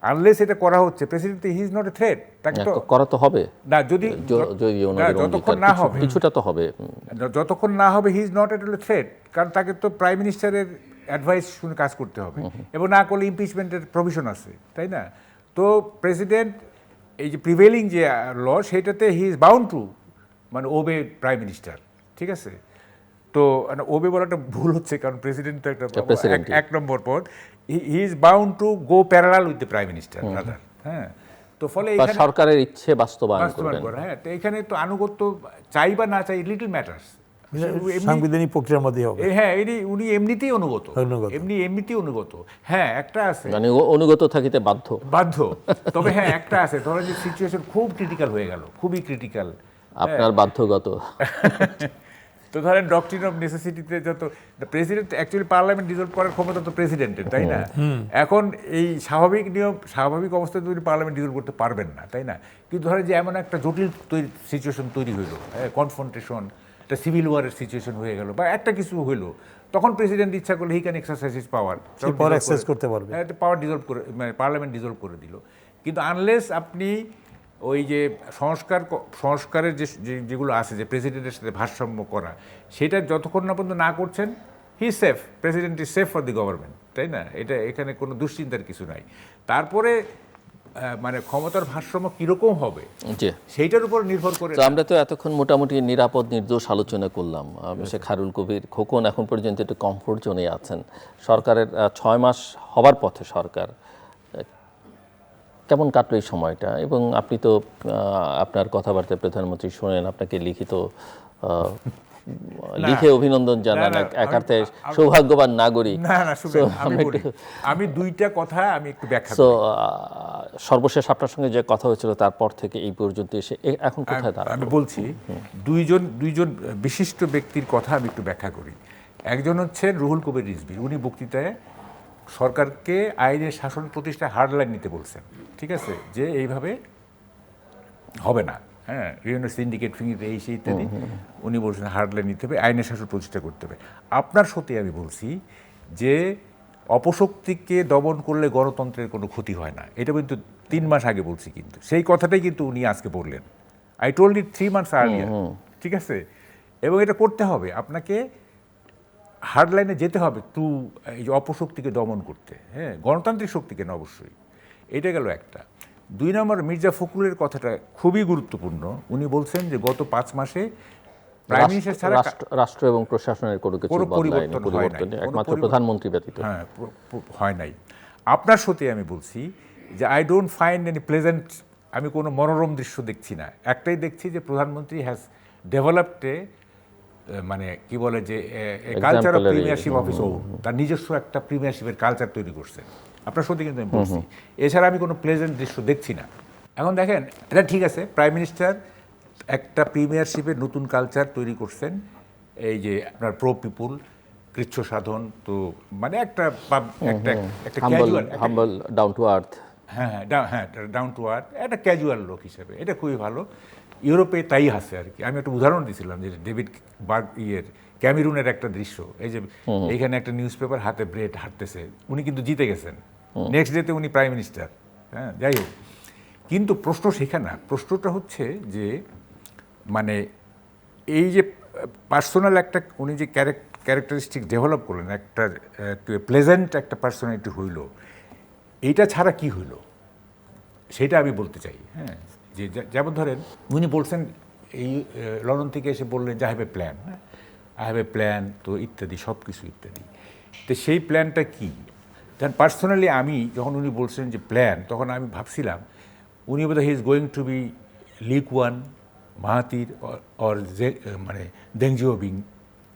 Unless এটা করা হচ্ছে, president he is not a threat, তাকে তো
করা তো হবে
না। যতক্ষণ না হবে,
কিছুটা তো হবে,
যতক্ষণ না হবে he is not at A threat. কারণ তাকে তো প্রাইম মিনিস্টারের অ্যাডভাইস শুনে কাজ করতে হবে, এবং না করলে ইমপিচমেন্টের প্রভিশন আছে, তাই না? তো প্রেসিডেন্ট এই যে প্রিভেলিং যে ল, সেটাতে হি ইজ বাউন্ড টু মানে ওবে প্রাইম মিনিস্টার, ঠিক আছে? তো ওবে বলাটা ভুল হচ্ছে, কারণ প্রেসিডেন্ট তো একটা এক নম্বর পদ। He is bound to go parallel with the prime minister, rather. হ্যাঁ, তো ফলে
সরকারের ইচ্ছে বাস্তবায়ন
করা। হ্যাঁ, তো এখানে তো আনুগত্য চাই বা না চাই, লিটল ম্যাটার্স,
সাংবিধানিক প্রক্রিয়ার মধ্যে হবে।
হ্যাঁ, উনি এমনিতেই অনুগত, এমনিতেই অনুগত। হ্যাঁ, একটা আছে
মানে অনুগত থাকিতে বাধ্য।
তবে হ্যাঁ, একটা আছে, ধরো যে সিচুয়েশন খুব ক্রিটিক্যাল হয়ে গেল, খুবই ক্রিটিক্যাল,
আপনার বাধ্যগত।
তো ধরেন ডকট্রিন অফ নেসেসিটিতে যত প্রেসিডেন্ট অ্যাকচুয়ালি পার্লামেন্ট ডিসলভ করার ক্ষমতা তো প্রেসিডেন্টের, তাই না? এখন এই স্বাভাবিক অবস্থায় তৈরি পার্লামেন্ট ডিসলভ করতে পারবেন না, তাই না? কিন্তু ধরেন যে এমন একটা জটিল সিচুয়েশন তৈরি হইলো, কনফ্রন্টেশন, একটা সিভিল ওয়ারের সিচুয়েশন হয়ে গেল, বা একটা কিছু হইলো, তখন প্রেসিডেন্ট ইচ্ছা করলে হি ক্যান এক্সারসাইজ হিজ পাওয়ার
করতে পারবে,
পাওয়ার ডিসলভ করে, মানে পার্লামেন্ট ডিসলভ করে দিল। কিন্তু আনলেস আপনি ওই যে সংস্কারের যেগুলো আছে, যে প্রেসিডেন্টের সাথে ভারসাম্য করা, সেটা যতক্ষণ না পর্যন্ত না করছেন, he safe, president is safe for the government, তাই না? এখানে কোনো দুশ্চিন্তার কিছু নাই। তারপরে মানে ক্ষমতার ভারসাম্য কীরকম হবে সেইটার উপর নির্ভর করে।
আমরা তো এতক্ষণ মোটামুটি নিরাপদ নির্দোষ আলোচনা করলাম। শেখ খায়রুল কবির খোকন এখন পর্যন্ত একটু কমফোর্ট জোনে আছেন। সরকারের 6 মাস হবার পথে সরকার, কেমন কাটলো এই সময়টা? এবং আপনি তো আপনার কথাবার্তায় প্রধানমন্ত্রী শোনেন, আপনাকে লিখিত লিখে অভিনন্দন জানান
না,
এক অর্থে সৌভাগ্যবান নাগরিক।
না শুনুন, আমি দুইটা কথা আমি একটু ব্যাখ্যা
তো
করি।
সর্বশেষ আপনার সঙ্গে যে কথা হয়েছিল তারপর থেকে এই পর্যন্ত এসে এখন কোথায় দাঁড়ানো?
আমি বলছি দুইজন বিশিষ্ট ব্যক্তির কথা আমি একটু ব্যাখ্যা করি। একজন হচ্ছেন রুহুল কবির রিজভী, উনি বক্তৃতায় সরকারকে আইনের শাসন প্রতিষ্ঠায় হার্ডলাইন নিতে বলছেন, ঠিক আছে, যে এইভাবে হবে না, হ্যাঁ, বিভিন্ন সিন্ডিকেট ফিঙ্গিতে এই সেই ইত্যাদি উনি বলছেন হার্ডলাইন নিতে হবে, আইনের শাসন প্রতিষ্ঠা করতে হবে। আপনার সাথে আমি বলছি যে অপশক্তিকে দমন করলে গণতন্ত্রের কোনো ক্ষতি হয় না, এটা কিন্তু 3 মাস আগে বলছি, কিন্তু সেই কথাটাই কিন্তু উনি আজকে বললেন। I told it 3 months earlier, ঠিক আছে। এবং এটা করতে হবে, আপনাকে হার্ডলাইনে যেতে হবে টু এই যে অপশক্তিকে দমন করতে, হ্যাঁ, গণতান্ত্রিক শক্তিকে না অবশ্যই। এটা গেল একটা। 2 নম্বর, মির্জা ফখরুলের কথাটা খুবই গুরুত্বপূর্ণ। উনি বলছেন যে গত 5 মাসে প্রাইম মিনিস্টার ছাড়া
রাষ্ট্র এবং প্রশাসনের কোনো কিছু
পরিবর্তন হয় নাই,
একমাত্র প্রধানমন্ত্রী ব্যতীত।
হ্যাঁ, হয় নাই। আপনার সাথে আমি বলছি যে I don't find any pleasant, আমি কোনো মনোরম দৃশ্য দেখছি না। একটাই দেখছি যে প্রধানমন্ত্রী হ্যাজ ডেভেলপড মানে কি বলে যে কালচার অফ প্রিমিয়ারশিপ অফিস, তার নিজস্ব একটা প্রিমিয়ারশিপের কালচার তৈরি করছেন। আপনার সাথে কিন্তু আমি বলছি, এছাড়া আমি কোনো প্লেজেন্ট দৃশ্য দেখছি না। এখন দেখেন, এটা ঠিক আছে, প্রাইম মিনিস্টার একটা প্রিমিয়ারশিপের নতুন কালচার তৈরি করছেন, এই যে আপনার প্রো পিপুল, কৃচ্ছ সাধন, তো মানে একটা casual,
humble, down to earth,
হ্যাঁ ডাউন টু আর্থ, একটা ক্যাজুয়াল লোক হিসেবে এটা খুবই ভালো। ইউরোপে তাই আছে আর কি। আমি একটা উদাহরণ দিয়েছিলাম যে ডেভিড ক্যামেরুনের একটা দৃশ্য, এই যে এইখানে একটা নিউজ পেপার হাতে ব্রেড হাঁটতেছে, উনি কিন্তু জিতে গেছেন, নেক্সট ডেতে উনি প্রাইম মিনিস্টার, হ্যাঁ, যাই হোক। কিন্তু প্রশ্ন সেখানে না, প্রশ্নটা হচ্ছে যে মানে এই যে পার্সোনাল একটা উনি যে ক্যারেক্টারিস্টিক ডেভেলপ করলেন, একটা প্লেজেন্ট একটা পার্সোনালিটি হইল, এইটা ছাড়া কি হইল সেটা আমি বলতে চাই। হ্যাঁ, যে যেমন ধরেন উনি বলছেন এই লন্ডন থেকে এসে বললেন যে I have a plan, I have a plan, তো ইত্যাদি সব কিছু ইত্যাদি। তো সেই প্ল্যানটা কী? দেন পার্সোনালি আমি যখন উনি বলছেন যে প্ল্যান, তখন আমি ভাবছিলাম উনি বোধহয় he is going to be like one, Mahathir or মানে দেং জিওপিং,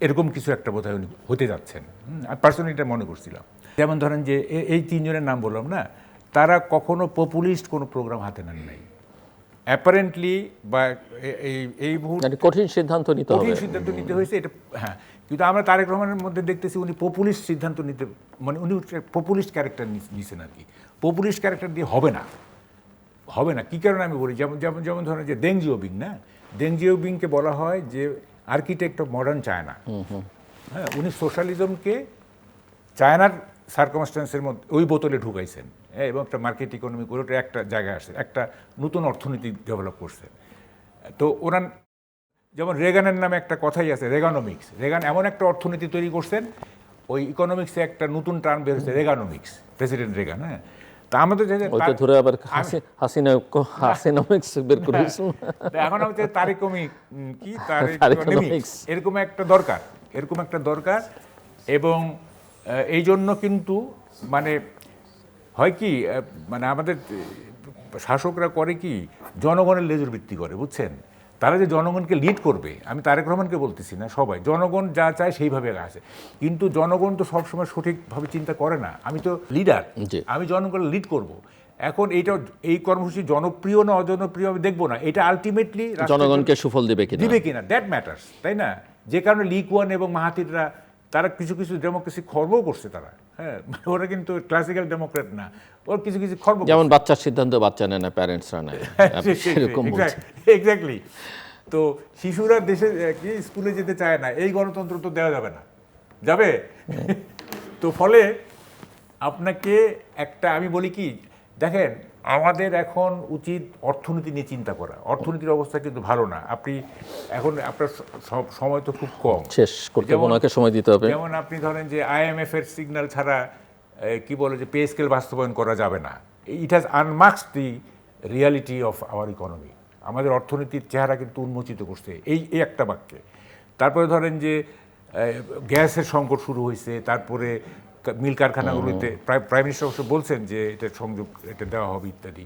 এরকম কিছু একটা বোধহয় উনি হতে যাচ্ছেন। আমি পার্সোনালি এটা মনে করছিলাম। যেমন ধরেন যে এই 3 জনের নাম বললাম না, তারা কখনো পপুলিস্ট কোনো প্রোগ্রাম হাতে নেন নাই অ্যাপারেন্টলি, বা এই মুহূর্তে
কঠিন সিদ্ধান্ত নিতে হবে,
কঠিন সিদ্ধান্ত নিতে হয়েছে এটা, হ্যাঁ। কিন্তু আমরা তারেক রহমানের মধ্যে দেখতেছি উনি পপুলিস্ট সিদ্ধান্ত নিতে, মানে উনি পপুলিস্ট ক্যারেক্টার নিছেন আর কি। পপুলিস্ট ক্যারেক্টার দিয়ে হবে না, হবে না। কী কারণে আমি বলি, যেমন যেমন যেমন ধরেন যে দেং জিওপিং, না, দেং জিওপিংকে বলা হয় যে আর্কিটেক্ট অফ মডার্ন চায়না। হ্যাঁ, উনি সোশ্যালিজমকে চায়নার সার্কামস্ট্যান্সের মধ্যে ওই বোতলে ঢুকাইছেন, হ্যাঁ, এবং একটা মার্কেট ইকোনমি করে ওটা একটা জায়গায় আসছে, একটা নতুন অর্থনীতি ডেভেলপ করছে। তো ওনার যেমন রেগানের নামে একটা কথাই আছে, রেগানোমিক্স। রেগান এমন একটা অর্থনীতি তৈরি করছেন, ওই ইকোনমিক্সে একটা নতুন টার্ম বের হচ্ছে রেগানোমিক্স, প্রেসিডেন্ট রেগান। হ্যাঁ, তা আমাদের
ধরে আবার হাসিনোমিক্স বের করেছেন,
এখন হচ্ছে তারিকমিক কি তারিকমিক্স, এরকম একটা দরকার, এরকম একটা দরকার। এবং এই জন্য কিন্তু মানে হয় কি, মানে আমাদের শাসকরা করে কি, জনগণের লেজুর ভিত্তি করে, বুঝছেন। তারা যে জনগণকে লিড করবে, আমি তারেক রহমানকে বলতেছি না, সবাই জনগণ যা চায় সেইভাবে আসে, কিন্তু জনগণ তো সবসময় সঠিকভাবে চিন্তা করে না। আমি তো লিডার, আমি জনগণকে লিড করব। এখন এই কর্মসূচি জনপ্রিয় না অজনপ্রিয় আমি দেখবো না, এটা আলটিমেটলি
জনগণকে সুফল দিবে
কিনা দ্যাট ম্যাটার্স, তাই না। যে কারণে লিক ওয়ান এবং মাহাতিররা তারা কিছু কিছু ডেমোক্রেসি খর্বও করছে তারা, হ্যাঁ, ওরা কিন্তু ক্লাসিক্যাল ডেমোক্রেট না, ওর কিছু কিছু খর্ব,
যেমন বাচ্চার সিদ্ধান্ত বাচ্চা নেয় না, প্যারেন্টসরা নেয়, এরকম
এক্স্যাক্টলি। তো শিশুরা দেশে কি স্কুলে যেতে চায় না, এই গণতন্ত্র তো দেওয়া যাবে না, যাবে। তো ফলে আপনাকে একটা আমি বলি কি, দেখেন আমাদের এখন উচিত অর্থনীতি নিয়ে চিন্তা করা। অর্থনীতির অবস্থা কিন্তু ভালো না। আপনি এখন আপনার সব সময় তো খুব কম,
শেষ করতে ওনাকে সময় দিতে হবে।
যেমন আপনি ধরেন যে IMF এর সিগন্যাল ছাড়া কি বলে যে পে স্কেল বাস্তবায়ন করা যাবে না। It has unmasked the reality of our economy. আমাদের অর্থনীতির চেহারা কিন্তু উন্মোচিত করছে এই একটা বাক্যে। তারপরে ধরেন যে গ্যাসের সংকট শুরু হয়েছে, তারপরে মিল কারখানাগুলোতে প্রাইম মিনিস্টার অবশ্য বলছেন যে এটা সংযোগ এটা দেওয়া হবে ইত্যাদি।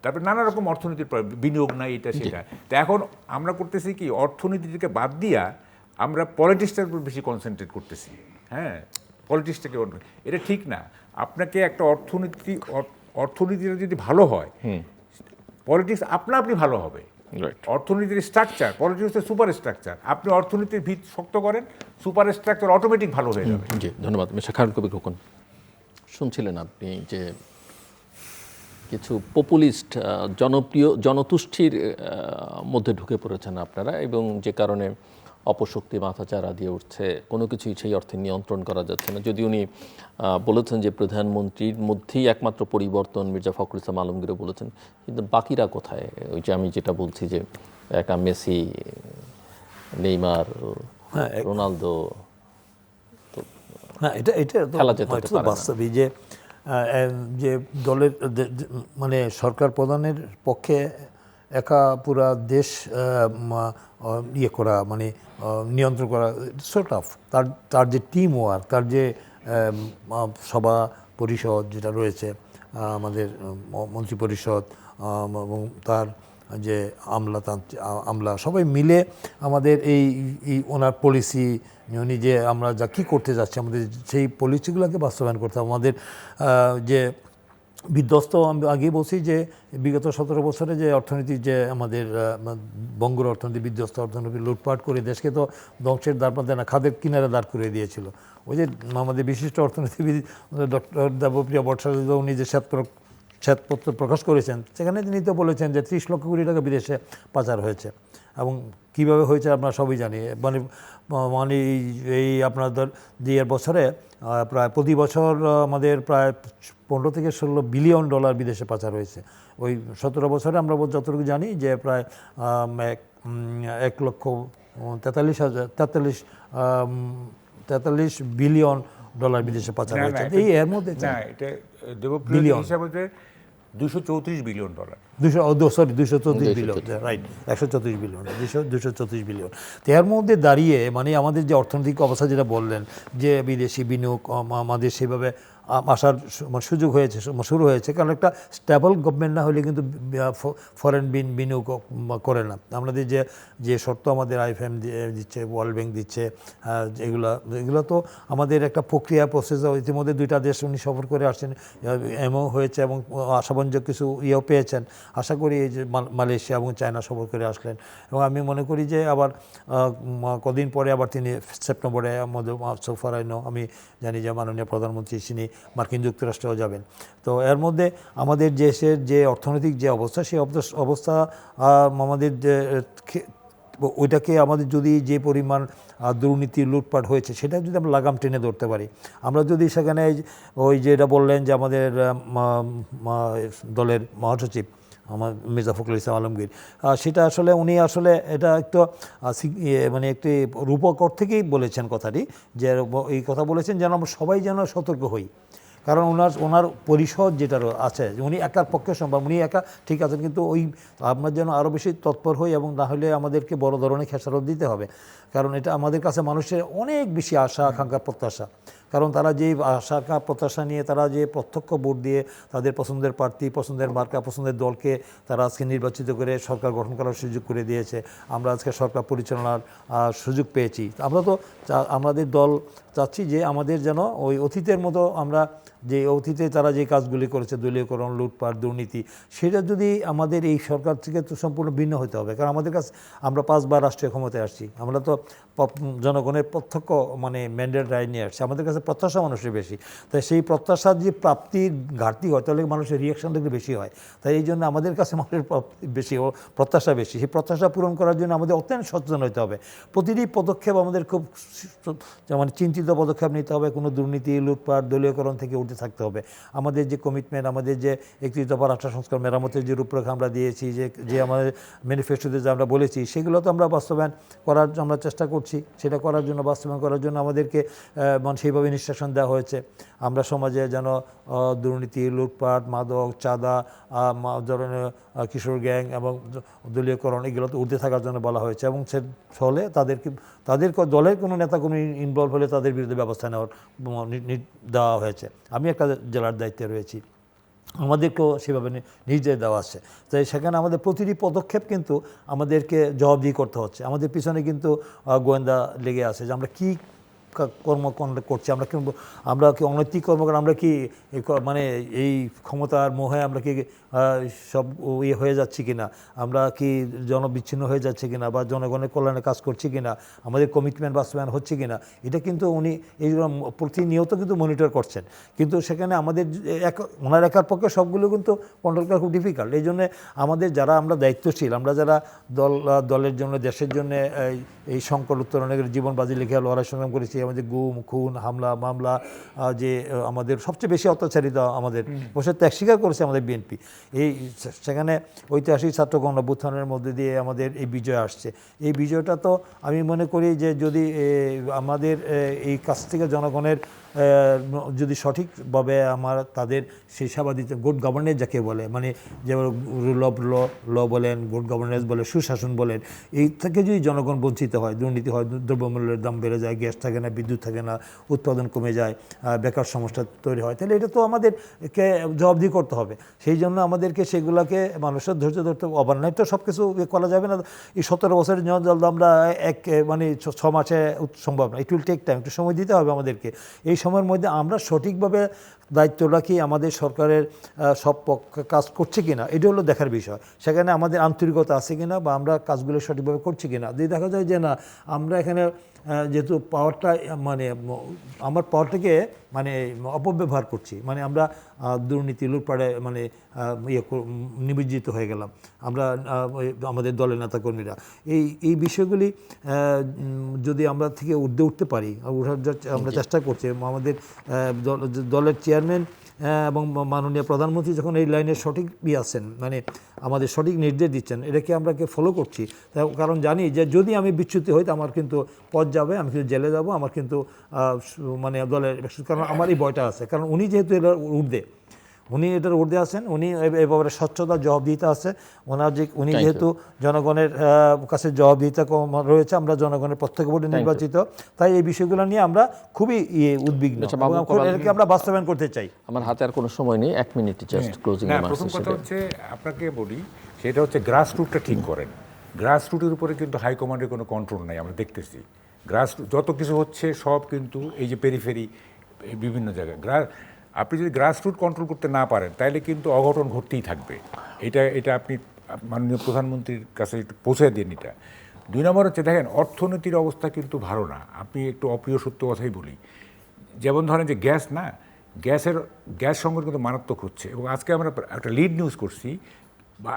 তারপরে নানা রকম অর্থনীতির বিনিয়োগ নাই, এটা সেটা। তো এখন আমরা করতেছি কি, অর্থনীতিকে বাদ দিয়া আমরা পলিটিক্সটার উপর বেশি কনসেন্ট্রেট করতেছি। হ্যাঁ, পলিটিক্সটাকে এটা ঠিক না। আপনাকে একটা অর্থনীতিটা যদি ভালো হয়, পলিটিক্স আপনি ভালো হবে। অর্থনীতির স্ট্রাকচার, পলিটিক্স হচ্ছে সুপার স্ট্রাকচার। আপনি অর্থনীতির ভিত শক্ত করেন, সুপার স্ট্রাকচার অটোমেটিক ভালো হয়ে যাবে।
জি, ধন্যবাদ। মিস্টার খায়রুল কবির খোকন, শুনছিলেন আপনি যে কিছু পপুলিস্ট জনতুষ্টির মধ্যে ঢুকে পড়েছেন আপনারা, এবং যে কারণে অপশক্তি মাথাচাড়া দিয়ে উঠছে, কোনো কিছুই সেই অর্থে নিয়ন্ত্রণ করা যাচ্ছে না। যদি উনি বলেছেন যে প্রধানমন্ত্রীর মধ্যেই একমাত্র পরিবর্তন, মির্জা ফখরুল ইসলাম আলমগীরও বলেছেন, কিন্তু বাকিরা কোথায়? ওই যে আমি যেটা বলছি যে একা মেসি, নেইমার, রোনালদো
হ্যাঁ, এটা তো
খেলা যেতে
এটা তো
পারে না।
বাস্তবই যে দলের মানে সরকার প্রধানের পক্ষে একা পুরা দেশ ইয়ে করা, মানে নিয়ন্ত্রণ করা সর্ট অফ, তার যে টিম ওয়ার্ক, তার যে সভা পরিষদ যেটা রয়েছে, আমাদের মন্ত্রী পরিষদ, এবং তার যে আমলা সবাই মিলে আমাদের এই ওনার পলিসি, উনি যে আমরা যা কী করতে যাচ্ছি, আমাদের সেই পলিসিগুলোকে বাস্তবায়ন করতে হবে। আমাদের যে বিধ্বস্ত, আমি আগেই বলছি যে বিগত 17 বছরে যে অর্থনীতি, যে আমাদের বঙ্গের অর্থনীতি বিধ্বস্ত, অর্থনীতি লুটপাট করে দেশকে তো ধ্বংসের দ্বারপ্রান্তে না, খাদের কিনারে দাঁড় করে দিয়েছিল। ওই যে আমাদের বিশিষ্ট অর্থনীতিবিদ ডক্টর দেবপ্রিয় ভট্টাচার্য, উনি যে শ্বেতপত্র প্রকাশ করেছেন, সেখানে তিনি তো বলেছেন যে 30 লক্ষ কোটি টাকা বিদেশে পাচার হয়েছে, এবং কিভাবে হয়েছে আমরা সবই জানি। মানে এই আপনার 2 বছরে প্রায় প্রতি বছর আমাদের প্রায় 15 থেকে 16 বিলিয়ন ডলার বিদেশে পাচার হয়েছে। ওই 17 বছরে আমরা যতটুকু জানি যে প্রায় 1,43 বিলিয়ন ডলার বিদেশে পাচার হয়েছে। এই এর মধ্যে
না, এটা দেবপ্রিয় হিসাবে 234 billion dollar,
234 billion, right, 134 billion, 234 billion. তো এর মধ্যে দাঁড়িয়ে মানে আমাদের যে অর্থনৈতিক অবস্থা যেটা বললেন, যে বিদেশি বিনিয়োগ আমাদের সেভাবে আসার সুযোগ হয়েছে, শুরু হয়েছে, কারণ একটা স্টেবল গভর্নমেন্ট না হলে কিন্তু ফরেন বিনিয়োগ করে না। আমাদের যে শর্ত আমাদের IMF দিচ্ছে, ওয়ার্ল্ড ব্যাংক দিচ্ছে, এগুলো তো আমাদের একটা প্রক্রিয়া, প্রসেস। ইতিমধ্যে 2টা দেশ উনি সফর করে আসছেন, এমও হয়েছে, এবং আশাবাঞ্জক কিছু ইয়েও পেয়েছেন। আশা করি এই যে মালয়েশিয়া এবং চায়না সফর করে আসলেন, এবং আমি মনে করি যে আবার কদিন পরে আবার তিনি সেপ্টেম্বরে আমাদের সোফারাইনো, আমি জানি যে মাননীয় প্রধানমন্ত্রী তিনি মার্কিন যুক্তরাষ্ট্রেও যাবেন। তো এর মধ্যে আমাদের দেশের যে অর্থনৈতিক যে অবস্থা, সেই অবস্থা আমাদের ওইটাকে আমাদের যদি যে পরিমাণ দুর্নীতি লুটপাট হয়েছে, সেটা যদি আমরা লাগাম টেনে ধরতে পারি, আমরা যদি সেখানে ওই যেটা বললেন যে আমাদের দলের মহাসচিব আমার মির্জা ফখরুল ইসলাম আলমগীর, সেটা আসলে উনি আসলে এটা একটু মানে একটি রূপকর থেকেই বলেছেন কথাটি, যে এই কথা বলেছেন যেন আমরা সবাই যেন সতর্ক হই। কারণ ওনার পরিষদ যেটা আছে, উনি একার পক্ষে সম্ভব, উনি একা ঠিক আছেন, কিন্তু ওই আমরা যেন আরও বেশি তৎপর হই, এবং না হলে আমাদেরকে বড় ধরনের খেসারত দিতে হবে। কারণ এটা আমাদের কাছে মানুষের অনেক বেশি আশা আকাঙ্ক্ষা প্রত্যাশা। কারণ তারা যে আশা আকাঙ্ক্ষা প্রত্যাশা নিয়ে তারা যে প্রত্যক্ষ ভোট দিয়ে তাদের পছন্দের প্রার্থী, পছন্দের মার্কা, পছন্দের দলকে তারা আজকে নির্বাচিত করে সরকার গঠন করার সুযোগ করে দিয়েছে, আমরা আজকে সরকার পরিচালনার সুযোগ পেয়েছি। আমরা তো আমাদের দল চাচ্ছি যে আমাদের যেন ওই অতীতের মতো, আমরা যে অতীতে তারা যে কাজগুলি করেছে, দলীয়করণ, লুটপাট, দুর্নীতি, সেটা যদি আমাদের এই সরকার থেকে তো সম্পূর্ণ ভিন্ন হতে হবে। কারণ আমাদের কাছে আমরা 5 বার রাষ্ট্রীয় ক্ষমতায় আসছি, আমরা তো জনগণের প্রত্যক্ষ মানে ম্যান্ডেট রায় নিয়ে আসছি, আমাদের কাছে প্রত্যাশা মানুষের বেশি। তাই সেই প্রত্যাশার যে প্রাপ্তির ঘাটতি হয়, তাহলে মানুষের রিয়াকশনটা একটু বেশি হয়। তাই এই জন্য আমাদের কাছে মানুষের বেশি প্রত্যাশা বেশি। সেই প্রত্যাশা পূরণ করার জন্য আমাদের অত্যন্ত সচেতন হতে হবে। প্রতিটি পদক্ষেপ আমাদের খুব মানে চিন্তিত পদক্ষেপ নিতে হবে। কোনো দুর্নীতি, লুটপাট, দলীয়করণ থেকে উঠে থাকতে হবে। আমাদের যে কমিটমেন্ট, আমাদের যে 31 দফা রাষ্ট্র সংস্কার মেরামতের যে রূপরেখা আমরা দিয়েছি, যে আমাদের ম্যানিফেস্টোতে যে আমরা বলেছি, সেগুলো তো আমরা বাস্তবায়ন করার আমরা চেষ্টা করছি। সেটা করার জন্য, বাস্তবায়ন করার জন্য আমাদেরকে মানে সেইভাবে ইনস্ট্রাকশন দেওয়া হয়েছে। আমরা সমাজে যেন দুর্নীতি, লুটপাট, মাদক, চাঁদা, ধরনের কিশোর গ্যাং এবং দলীয়করণ, এগুলো তো উঠে থাকার জন্য বলা হয়েছে, এবং সে ফলে তাদের দলের কোনো নেতা কোনো ইনভলভ হলে তাদের বিরুদ্ধে ব্যবস্থা নেওয়ার দেওয়া হয়েছে। আমি একটা জেলার দায়িত্বে রয়েছি, আমাদেরকেও সেভাবে নির্দেশ দেওয়া আছে। তাই সেখানে আমাদের প্রতিটি পদক্ষেপ কিন্তু আমাদেরকে জবাবদিহি করতে হচ্ছে। আমাদের পিছনে কিন্তু গোয়েন্দা লেগে আছে যে আমরা কী কর্মকাণ্ড করছি, আমরা কি অনৈতিক কর্মকাণ্ড, আমরা কি মানে এই ক্ষমতার মোহে আমরা কি সব ইয়ে হয়ে যাচ্ছি কিনা, আমরা কি জনবিচ্ছিন্ন হয়ে যাচ্ছে কিনা, বা জনগণের কল্যাণে কাজ করছি কিনা, আমাদের কমিটমেন্ট বাস্তবায়ন হচ্ছে কিনা, এটা কিন্তু উনি এইগুলো প্রতিনিয়ত কিন্তু মনিটর করছেন। কিন্তু সেখানে আমাদের ওনার একার পক্ষে সবগুলো কিন্তু কন্ট্রোল করা খুব ডিফিকাল্ট। এই জন্যে আমাদের যারা আমরা দায়িত্বশীল, আমরা যারা দলের জন্য, দেশের জন্য এই সংকট উত্তরণের জীবন বাজি লিখে লড়াই সংগ্রাম করেছি, আমাদের গুম, খুন, হামলা, মামলা, যে আমাদের সবচেয়ে বেশি অত্যাচারিত আমাদের বসে ত্যাগ স্বীকার করেছে আমাদের বিএনপি। সেখানে ঐতিহাসিক ছাত্র গণঅভ্যুত্থানের মধ্যে দিয়ে আমাদের এই বিজয় আসছে। এই বিজয়টা তো আমি মনে করি যে যদি আমাদের এই কাছ থেকে জনগণের যদি সঠিকভাবে তাদের সেই সেবা দিতে, গুড গভর্নেন্স যাকে বলে, মানে যেমন রুল অফ ল বলেন, গুড গভর্নেন্স বলে, সুশাসন বলেন, এই থেকে যদি জনগণ বঞ্চিত হয়, দুর্নীতি হয়, দ্রব্যমূল্যের দাম বেড়ে যায়, গ্যাস থাকে না, বিদ্যুৎ থাকে না, উৎপাদন কমে যায়, বেকার সমস্যা তৈরি হয়, তাহলে এটা তো আমাদেরকে জবাবদিহি করতে হবে। সেই জন্য আমাদেরকে সেগুলোকে মানুষের ধৈর্য ধরতে হবে। ওভারনাইট তো সব কিছু করা যাবে না। এই 17 বছরের জল আমরা মানে 6 মাসে সম্ভব না। ইট উইল টেক টাইম, একটু সময় দিতে হবে আমাদেরকে। এই সময়ের মধ্যে আমরা সঠিকভাবে দায়িত্বটা কি আমাদের সরকারের সব কাজ করছে কিনা, এটা হলো দেখার বিষয়। সেখানে আমাদের আন্তরিকতা আছে কিনা, বা আমরা কাজগুলো সঠিকভাবে করছি কিনা। যদি দেখা যায় যে না, আমরা এখানে যেহেতু পাওয়ারটা মানে আমার পাওয়ারটাকে মানে অপব্যবহার করছি, মানে আমরা দুর্নীতি লুটপাটে মানে নিমজ্জিত হয়ে গেলাম আমরা, আমাদের দলের নেতাকর্মীরা, এই বিষয়গুলি যদি আমরা থেকে উঠতে পারি, আমরা চেষ্টা করছি। আমাদের দলের চেয়ারম্যান এবং মাননীয় প্রধানমন্ত্রী যখন এই লাইনের সঠিক আছেন, মানে আমাদের সঠিক নির্দেশ দিচ্ছেন, এটাকে আমরা ফলো করছি। কারণ জানি যে যদি আমি বিচ্যুতি হই, আমার কিন্তু পথ যাবে, আমি কিন্তু জেলে যাব, আমার কিন্তু মানে দলের, কারণ আমার এই ভয়টা আছে। কারণ উনি যেহেতু এটার ঊর্ধ্বে আছেন, উনি এ ব্যাপারে স্বচ্ছতা, জবাবদিহিতা আছে উনি যেহেতু জনগণের কাছে জবাবদিহিতা রয়েছে, আমরা জনগণের প্রত্যক্ষ ভোটে নির্বাচিত, তাই এই বিষয়গুলো নিয়ে আমরা খুবই উদ্বিগ্ন, এটাকে আমরা বাস্তবায়ন করতে চাই।
আমার হাতে আর কোনো সময় নেই, 1 মিনিট জাস্ট ক্লোজিং রিমার্কস।
প্রথম কথা হচ্ছে আপনাকে বলি, সেটা হচ্ছে গ্রাস রুটটা ঠিক করেন। গ্রাস রুটের উপরে কিন্তু হাইকমান্ডের কোনো কন্ট্রোল নাই, আমরা দেখতেছি। গ্রাস যত কিছু হচ্ছে সব কিন্তু এই যে পেরিফেরি বিভিন্ন জায়গায় আপনি যদি গ্রাসরুট কন্ট্রোল করতে না পারেন, তাহলে কিন্তু অঘটন ঘটতেই থাকবে। এটা আপনি মাননীয় প্রধানমন্ত্রীর কাছে একটু পৌঁছে দিন। এটা 2 নম্বর হচ্ছে, দেখেন অর্থনীতির অবস্থা কিন্তু ভালো না। আপনি একটু অপ্রিয় সত্য কথাই বলি, যেমন ধরেন যে গ্যাস সংকট কিন্তু মারাত্মক হচ্ছে, এবং আজকে আমরা একটা লিড নিউজ করছি,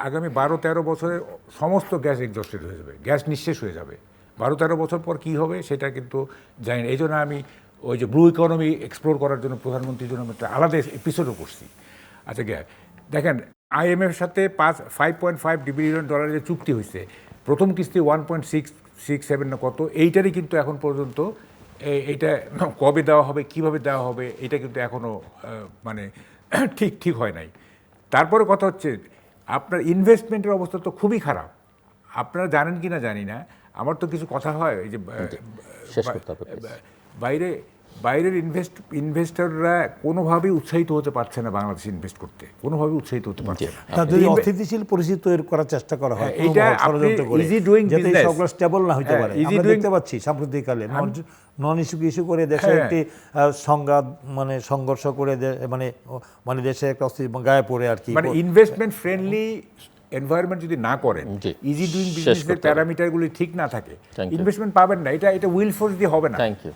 আগামী 12-13 বছরে সমস্ত গ্যাস এক্সস্টেড হয়ে যাবে, গ্যাস নিঃশেষ হয়ে যাবে। 12-13 বছর পর কী হবে সেটা কিন্তু জানি না। এই জন্য আমি ওই যে ব্লু ইকোনমি এক্সপ্লোর করার জন্য প্রধানমন্ত্রীর জন্য একটা আলাদা এপিসোডও করছি। আচ্ছা, দেখেন IMF সাথে $5.5 বিলিয়ন যে চুক্তি হয়েছে, প্রথম কিস্তি 1.667 না কত, এইটারই কিন্তু এখন পর্যন্ত এইটা কবে দেওয়া হবে, কিভাবে দেওয়া হবে, এটা কিন্তু এখনও মানে ঠিক হয় নাই। তারপরে কথা হচ্ছে, আপনার ইনভেস্টমেন্টের অবস্থা তো খুবই খারাপ। আপনারা জানেন কি না জানি না, আমার তো কিছু কথা হয় এই যে বাইরের ইনভেস্টররা কোনোভাবেই উৎসাহিত হতে পারছে না বাংলাদেশে ইনভেস্ট করতে, কোনোভাবেই উৎসাহিত হতে পারছে না।
যদি অস্থিতিশীল পরিস্থিতি তৈরি করার চেষ্টা করা হয়,
এটা ইজি ডুইং বিজনেস,
সবগুলো স্টেবল না হতে পারে। আমরা দেখতে পাচ্ছি সাম্প্রতিককালে নন ইস্যু করে দেশে একটি সংঘাত, মানে সংঘর্ষ করে, মানে দেশে একটা গায়ে পড়ে আর কি,
মানে ইনভেস্টমেন্ট ফ্রেন্ডলি এনভায়রনমেন্ট যদি না করেন, ইজি ডুইং বিজনেসের প্যারামিটারগুলি ঠিক না থাকে, ইনভেস্টমেন্ট পাবেন না। এটা উইল ফোর্স দিয়ে হবে না।
Thank you.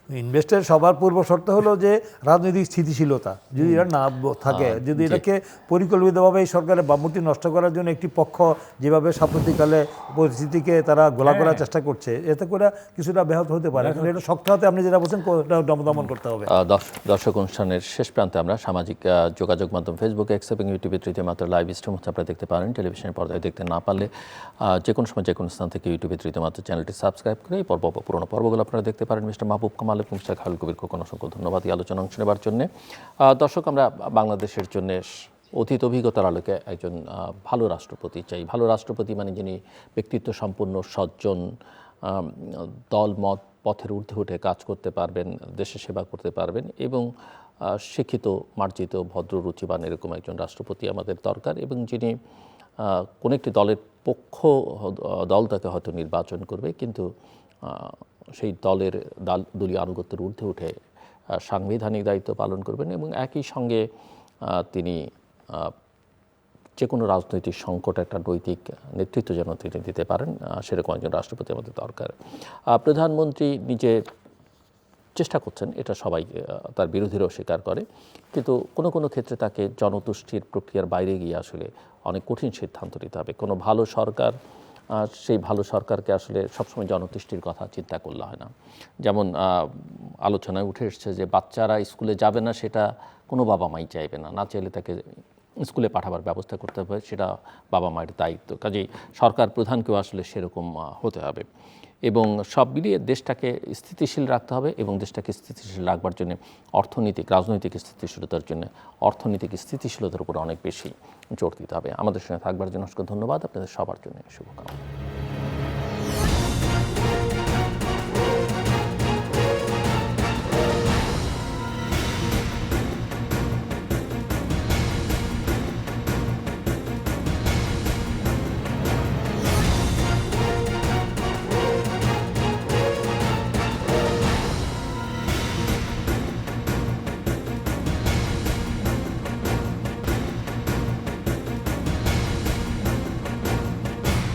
ইনভেস্টের সবার পূর্ব শর্ত হলো যে রাজনৈতিক স্থিতিশীলতা যদি এটা না থাকে, যদি এটাকে পরিকল্পিতভাবে এই সরকারের ভাবমূর্তি নষ্ট করার জন্য একটি পক্ষ যেভাবে সাম্প্রতিককালে পরিস্থিতিকে তারা গোলা করার চেষ্টা করছে, এতে করে কিছুটা ব্যাহত হতে পারে। এখন এটা শক্ত হাতে আপনি যেটা বলছেন দমন করতে হবে।
দর্শক, অনুষ্ঠানের শেষ প্রান্তে আমরা সামাজিক যোগাযোগ মাধ্যম ফেসবুক, এক্স এবং ইউটিউবে তৃতীয় মাত্রা লাইভ স্ট্রিম হচ্ছে, আপনারা দেখতে পারেন। টেলিভিশনের পর্দায় দেখতে না পারলে যে কোনো সময় যে কোনো স্থান থেকে ইউটিউবে তৃতীয় মাত্রা চ্যানেলটি সাবস্ক্রাইব করে এই পুরোনো পর্বগুলো আপনারা দেখতে পারেন। মিস্টার মাহবুব কামাল এবং মিস্টার খালিল কবির খোকন, অসংখ্য ধন্যবাদ এই আলোচনা অংশ নেবার জন্য। দর্শক, আমরা বাংলাদেশের জন্য অতীত অভিজ্ঞতার আলোকে একজন ভালো রাষ্ট্রপতি চাই। ভালো রাষ্ট্রপতি মানে যিনি ব্যক্তিত্ব সম্পন্ন, সজ্জন, দল মত পথের ঊর্ধ্বে উঠে কাজ করতে পারবেন, দেশের সেবা করতে পারবেন এবং শিক্ষিত, মার্জিত, ভদ্র, রুচিবান এরকম একজন রাষ্ট্রপতি আমাদের দরকার, এবং যিনি কোনো একটি দলের দল তাকে হয়তো নির্বাচন করবে, কিন্তু সেই দলীয় আনুগত্যের ঊর্ধ্বে উঠে সাংবিধানিক দায়িত্ব পালন করবেন, এবং একই সঙ্গে তিনি যে কোনো রাজনৈতিক সংকট একটা নৈতিক নেতৃত্ব যেন তিনি দিতে পারেন, সেরকম একজন রাষ্ট্রপতি আমাদের দরকার। প্রধানমন্ত্রী নিজে চেষ্টা করছেন, এটা সবাই তার বিরোধীরাও স্বীকার করে, কিন্তু কোনো কোনো ক্ষেত্রে তাকে জনতুষ্টির প্রক্রিয়ার বাইরে গিয়ে আসলে অনেক কঠিন সিদ্ধান্ত নিতে হবে। কোনো ভালো সরকার, সেই ভালো সরকারকে আসলে সবসময় জনতুষ্টির কথা চিন্তা করলে হয় না। যেমন আলোচনায় উঠে এসছে যে বাচ্চারা স্কুলে যাবে না, সেটা কোনো বাবা মাই চাইবে না, না চাইলে তাকে স্কুলে পাঠাবার ব্যবস্থা করতে হবে, সেটা বাবা মায়ের দায়িত্ব। কাজেই সরকার প্রধানকেও আসলে সেরকম হতে হবে, এবং সব মিলিয়ে দেশটাকে স্থিতিশীল রাখতে হবে, এবং দেশটাকে স্থিতিশীল রাখবার জন্য রাজনৈতিক স্থিতিশীলতার জন্য অর্থনৈতিক স্থিতিশীলতার উপর অনেক বেশি জোর দিতে হবে। আমাদের সঙ্গে থাকবার জন্য অসংখ্য ধন্যবাদ, আপনাদের সবার জন্য শুভকামনা।